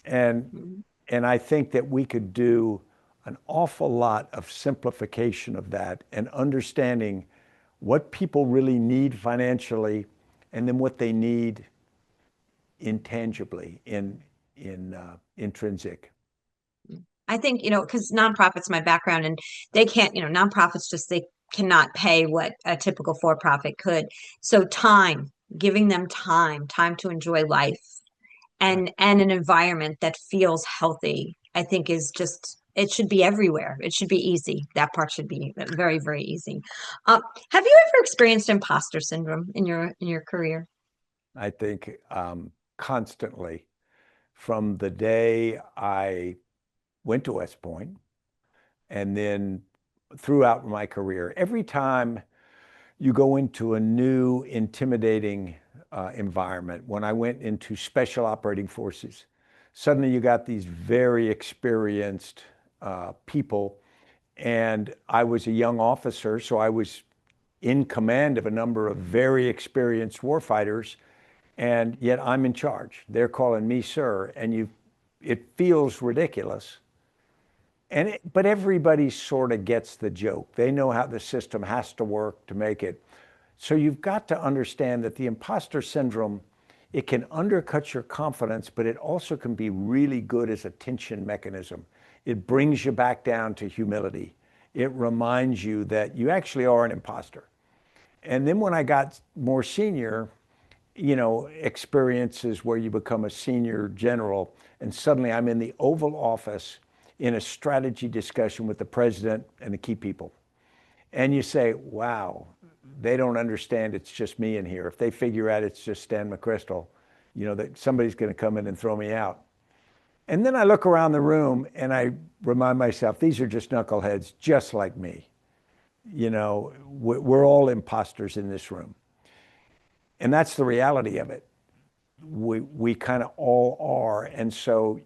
And I think that we could do an awful lot of simplification of that and understanding what people really need financially, and then what they need intangibly in intrinsic. I think, because nonprofits, my background, and they can't, nonprofits just, they cannot pay what a typical for-profit could. So giving them time to enjoy life, Right. and an environment that feels healthy, I think is just, it should be everywhere. It should be easy. That part should be very, very easy. Have you ever experienced imposter syndrome in your career? I think constantly, from the day I went to West Point and then throughout my career, every time you go into a new intimidating environment. When I went into special operating forces, suddenly you got these very experienced people, and I was a young officer, so I was in command of a number of very experienced warfighters, and yet I'm in charge. They're calling me sir, and it feels ridiculous. But everybody sort of gets the joke. They know how the system has to work to make it. So you've got to understand that the imposter syndrome, it can undercut your confidence, but it also can be really good as a tension mechanism. It brings you back down to humility. It reminds you that you actually are an imposter. And then when I got more senior, experiences where you become a senior general, and suddenly I'm in the Oval Office in a strategy discussion with the president and the key people. And you say, wow, they don't understand it's just me in here. If they figure out it's just Stan McChrystal, that somebody's going to come in and throw me out. And then I look around the room and I remind myself, these are just knuckleheads just like me. We're all imposters in this room. And that's the reality of it. We kind of all are. And so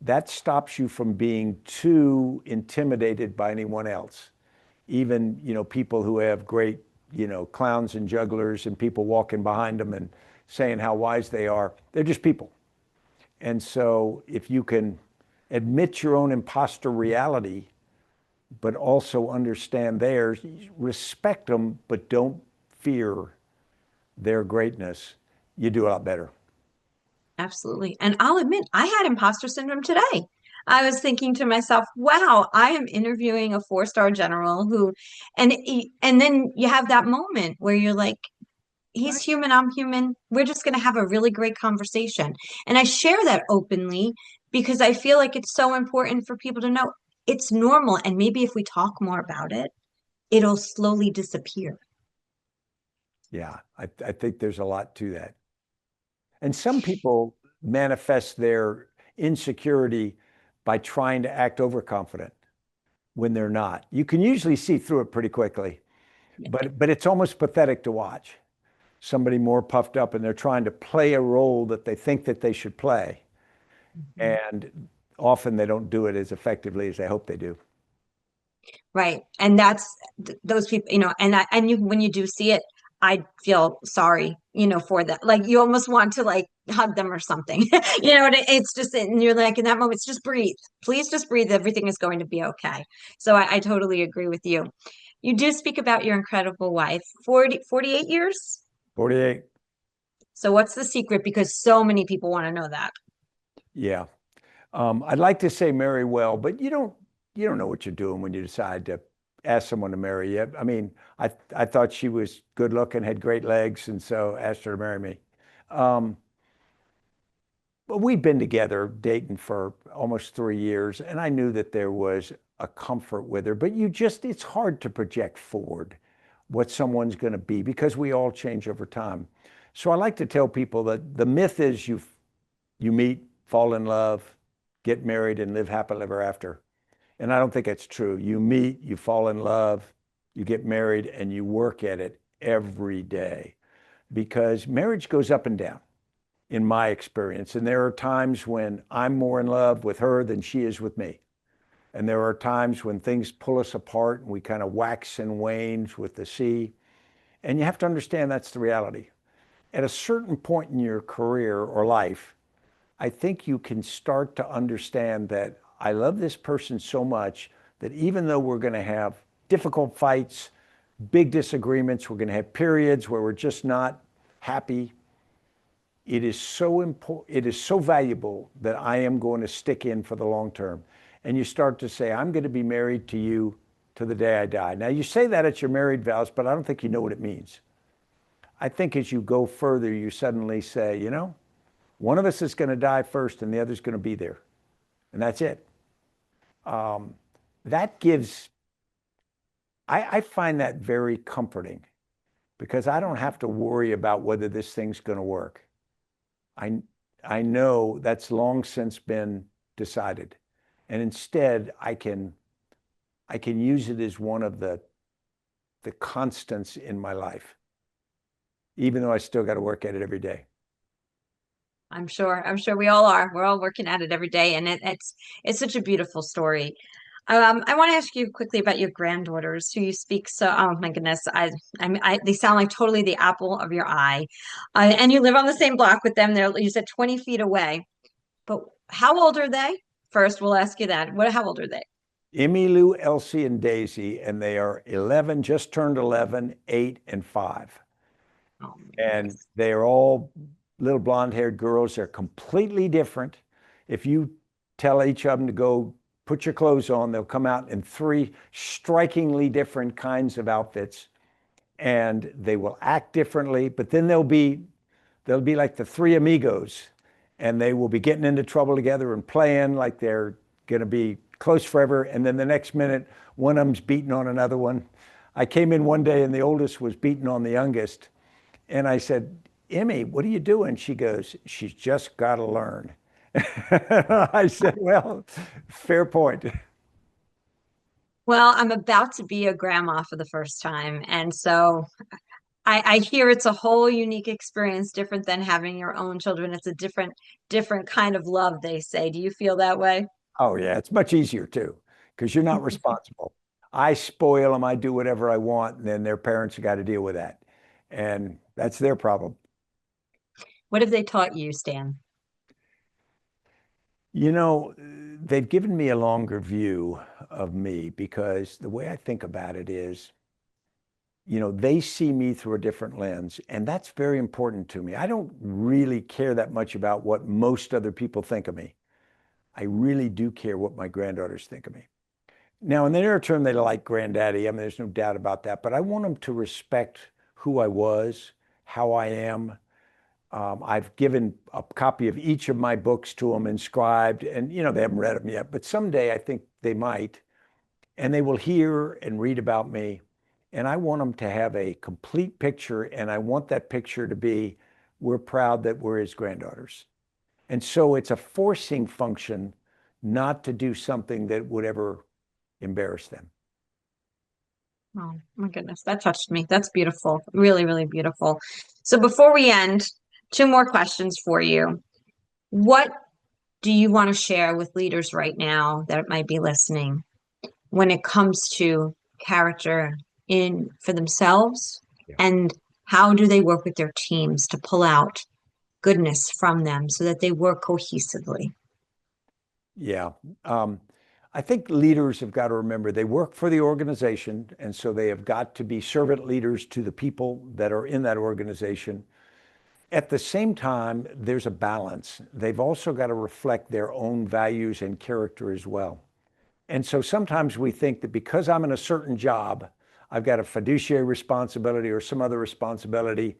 that stops you from being too intimidated by anyone else. Even, people who have great, clowns and jugglers and people walking behind them and saying how wise they are, they're just people. And so if you can admit your own imposter reality, but also understand theirs, respect them, but don't fear their greatness, you do a lot better. Absolutely. And I'll admit, I had imposter syndrome today. I was thinking to myself, wow, I am interviewing a four-star general and then you have that moment where you're like, he's Right. human, I'm human. We're just going to have a really great conversation. And I share that openly because I feel like it's so important for people to know it's normal. And maybe if we talk more about it, it'll slowly disappear. Yeah, I think there's a lot to that. And some people manifest their insecurity by trying to act overconfident when they're not. You can usually see through it pretty quickly, but it's almost pathetic to watch somebody more puffed up and they're trying to play a role that they think that they should play. And often they don't do it as effectively as they hope they do. Right. And that's those people, and you, when you do see it, I feel sorry, for that. Like you almost want to like hug them or something, and it's just, and you're like, in that moment, it's just breathe. Please just breathe. Everything is going to be okay. So I totally agree with you. You do speak about your incredible wife, 48 years. 48. So what's the secret? Because so many people want to know that. Yeah. I'd like to say marry well, but you don't know what you're doing when you decide to ask someone to marry you. I mean, I thought she was good looking, had great legs, and so asked her to marry me. Um, but we've been together dating for almost 3 years, and I knew that there was a comfort with her, but it's hard to project forward what someone's going to be because we all change over time. So I like to tell people that the myth is you meet, fall in love, get married, and live happily ever after. And I don't think it's true. You meet, you fall in love, you get married, and you work at it every day because marriage goes up and down in my experience. And there are times when I'm more in love with her than she is with me. And there are times when things pull us apart and we kind of wax and wanes with the sea. And you have to understand that's the reality. At a certain point in your career or life, I think you can start to understand that I love this person so much that even though we're going to have difficult fights, big disagreements, we're going to have periods where we're just not happy. It is so important, it is so valuable that I am going to stick in for the long term. And you start to say, I'm going to be married to you to the day I die. Now, you say that at your married vows, but I don't think you know what it means. I think as you go further, you suddenly say, one of us is going to die first and the other's going to be there. And that's it. That gives, I find that very comforting because I don't have to worry about whether this thing's going to work. I know that's long since been decided. And instead, I can use it as one of the constants in my life, even though I still got to work at it every day. I'm sure we all are. We're all working at it every day, and it's such a beautiful story. I want to ask you quickly about your granddaughters, who you speak so. Oh my goodness, they sound like totally the apple of your eye, and you live on the same block with them. You said 20 feet away, but how old are they? First, we'll ask you that. How old are they? Emmylou, Elsie, and Daisy, and they are 11, just turned 11, 8, and 5. Oh, And they are all little blonde-haired girls. They're completely different. If you tell each of them to go put your clothes on, they'll come out in 3 strikingly different kinds of outfits, and they will act differently. But then they'll be like the 3 amigos, and they will be getting into trouble together and playing like they're going to be close forever. And then the next minute, one of them's beating on another one. I came in one day and the oldest was beating on the youngest. And I said, Emmy, what are you doing? She goes, she's just got to learn. I said, well, fair point. Well, I'm about to be a grandma for the first time, and so I hear it's a whole unique experience, different than having your own children. It's a different kind of love, they say. Do you feel that way? Oh, yeah, it's much easier too, because you're not responsible. I spoil them, I do whatever I want, and then their parents have got to deal with that. And that's their problem. What have they taught you, Stan? You know, they've given me a longer view of me because the way I think about it is, they see me through a different lens, and that's very important to me. I don't really care that much about what most other people think of me. I really do care what my granddaughters think of me. Now, in the near term, they like granddaddy. I mean, there's no doubt about that, but I want them to respect who I was, how I am. I've given a copy of each of my books to them inscribed, and they haven't read them yet, but someday I think they might, and they will hear and read about me. And I want them to have a complete picture, and I want that picture to be, we're proud that we're his granddaughters. And so it's a forcing function not to do something that would ever embarrass them. Oh my goodness, that touched me. That's beautiful. Really, really beautiful. So before we end, two more questions for you. What do you want to share with leaders right now that might be listening when it comes to character in for themselves, Yeah. and how do they work with their teams to pull out goodness from them so that they work cohesively? Yeah. I think leaders have got to remember they work for the organization, and so they have got to be servant leaders to the people that are in that organization. At the same time, there's a balance. They've also got to reflect their own values and character as well. And so sometimes we think that because I'm in a certain job, I've got a fiduciary responsibility or some other responsibility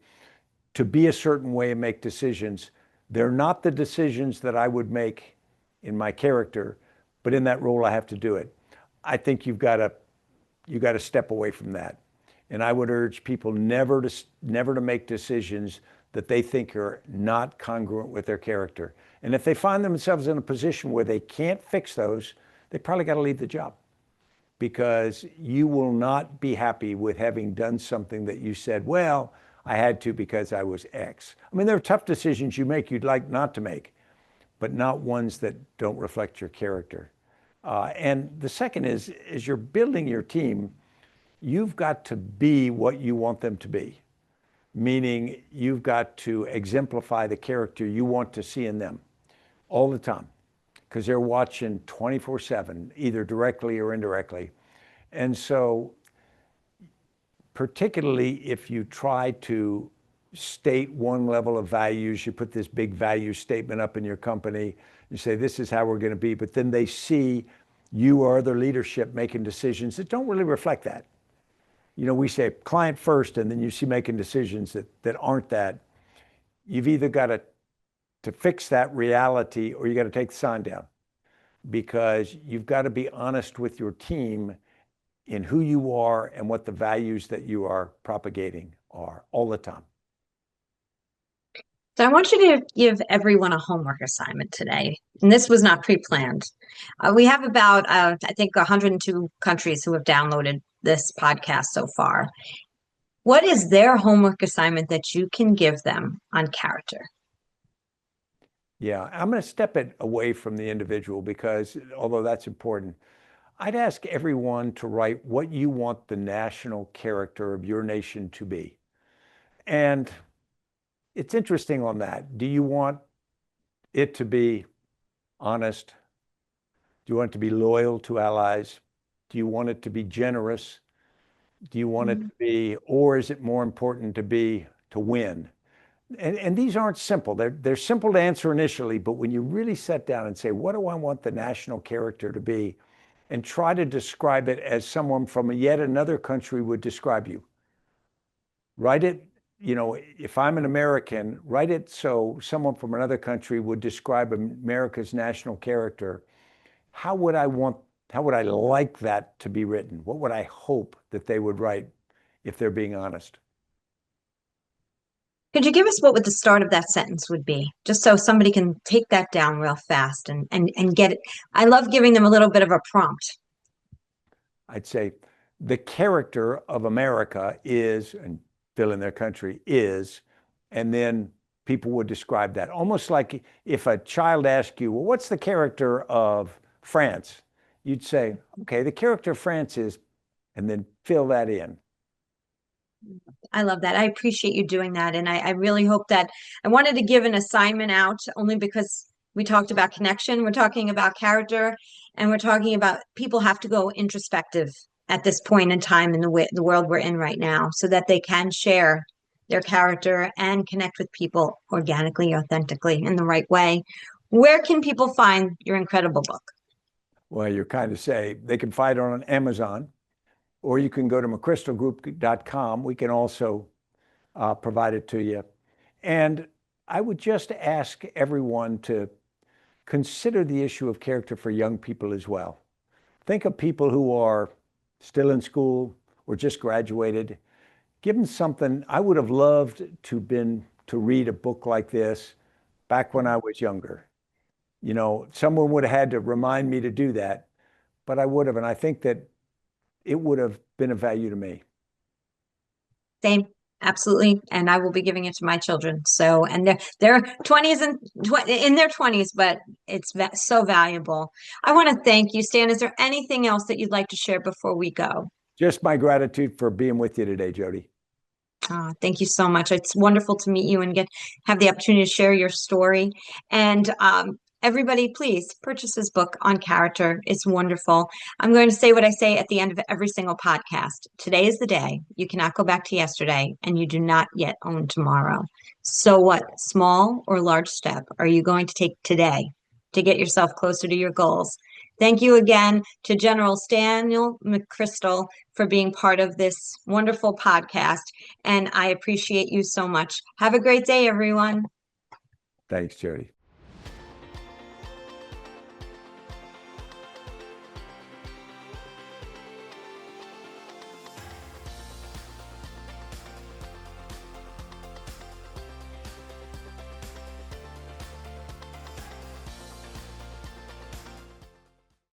to be a certain way and make decisions. They're not the decisions that I would make in my character, but in that role, I have to do it. I think you've got to step away from that. And I would urge people never to make decisions that they think are not congruent with their character. And if they find themselves in a position where they can't fix those, they probably got to leave the job, because you will not be happy with having done something that you said, well, I had to because I was X. I mean, there are tough decisions you make you'd like not to make, but not ones that don't reflect your character. And the second is, as you're building your team, you've got to be what you want them to be, meaning you've got to exemplify the character you want to see in them all the time, because they're watching 24/7, either directly or indirectly. And so, particularly if you try to state one level of values, you put this big value statement up in your company, you say, this is how we're going to be, but then they see you or other leadership making decisions that don't really reflect that. You know, we say client first, and then you see making decisions that aren't that. You've either got to fix that reality, or you got to take the sign down, because you've got to be honest with your team in who you are and what the values that you are propagating are all the time. So I want you to give everyone a homework assignment today. And this was not pre-planned. We have about, I think, 102 countries who have downloaded this podcast so far. What is their homework assignment that you can give them on character? Yeah, I'm going to step it away from the individual, because although that's important, I'd ask everyone to write what you want the national character of your nation to be. And it's interesting on that. Do you want it to be honest? Do you want it to be loyal to allies? Do you want it to be generous? Do you want it to be, or is it more important to win? And these aren't simple. They're simple to answer initially, but when you really sit down and say, what do I want the national character to be? And try to describe it as someone from yet another country would describe you. Write it, you know, if I'm an American, write it so someone from another country would describe America's national character. How would I like that to be written? What would I hope that they would write if they're being honest? Could you give us what would the start of that sentence would be, just so somebody can take that down real fast and get it? I love giving them a little bit of a prompt. I'd say the character of America is, and fill in their country is, and then people would describe that. Almost like if a child asked you, well, what's the character of France? You'd say, okay, the character of France is, and then fill that in. I love that. I appreciate you doing that. And I really hope that I wanted to give an assignment out only because we talked about connection, we're talking about character, and we're talking about people have to go introspective at this point in time in the world we're in right now, so that they can share their character and connect with people organically, authentically, in the right way. Where can people find your incredible book? Well, you're kind of say they can find it on Amazon, or you can go to McChrystalgroup.com. We can also provide it to you. And I would just ask everyone to consider the issue of character for young people as well. Think of people who are still in school or just graduated. Give them something. I would have loved to read a book like this back when I was younger. Someone would have had to remind me to do that, but I would have. And I think that it would have been of value to me. Same, absolutely. And I will be giving it to my children. So, and they're 20s and in their 20s, but it's so valuable. I want to thank you, Stan. Is there anything else that you'd like to share before we go? Just my gratitude for being with you today, Jody. Thank you so much. It's wonderful to meet you and have the opportunity to share your story. And everybody, please purchase his book on character. It's wonderful. I'm going to say what I say at the end of every single podcast. Today is the day. You cannot go back to yesterday, and you do not yet own tomorrow. So what small or large step are you going to take today to get yourself closer to your goals? Thank you again to General Stanley McChrystal for being part of this wonderful podcast. And I appreciate you so much. Have a great day, everyone. Thanks, Jody.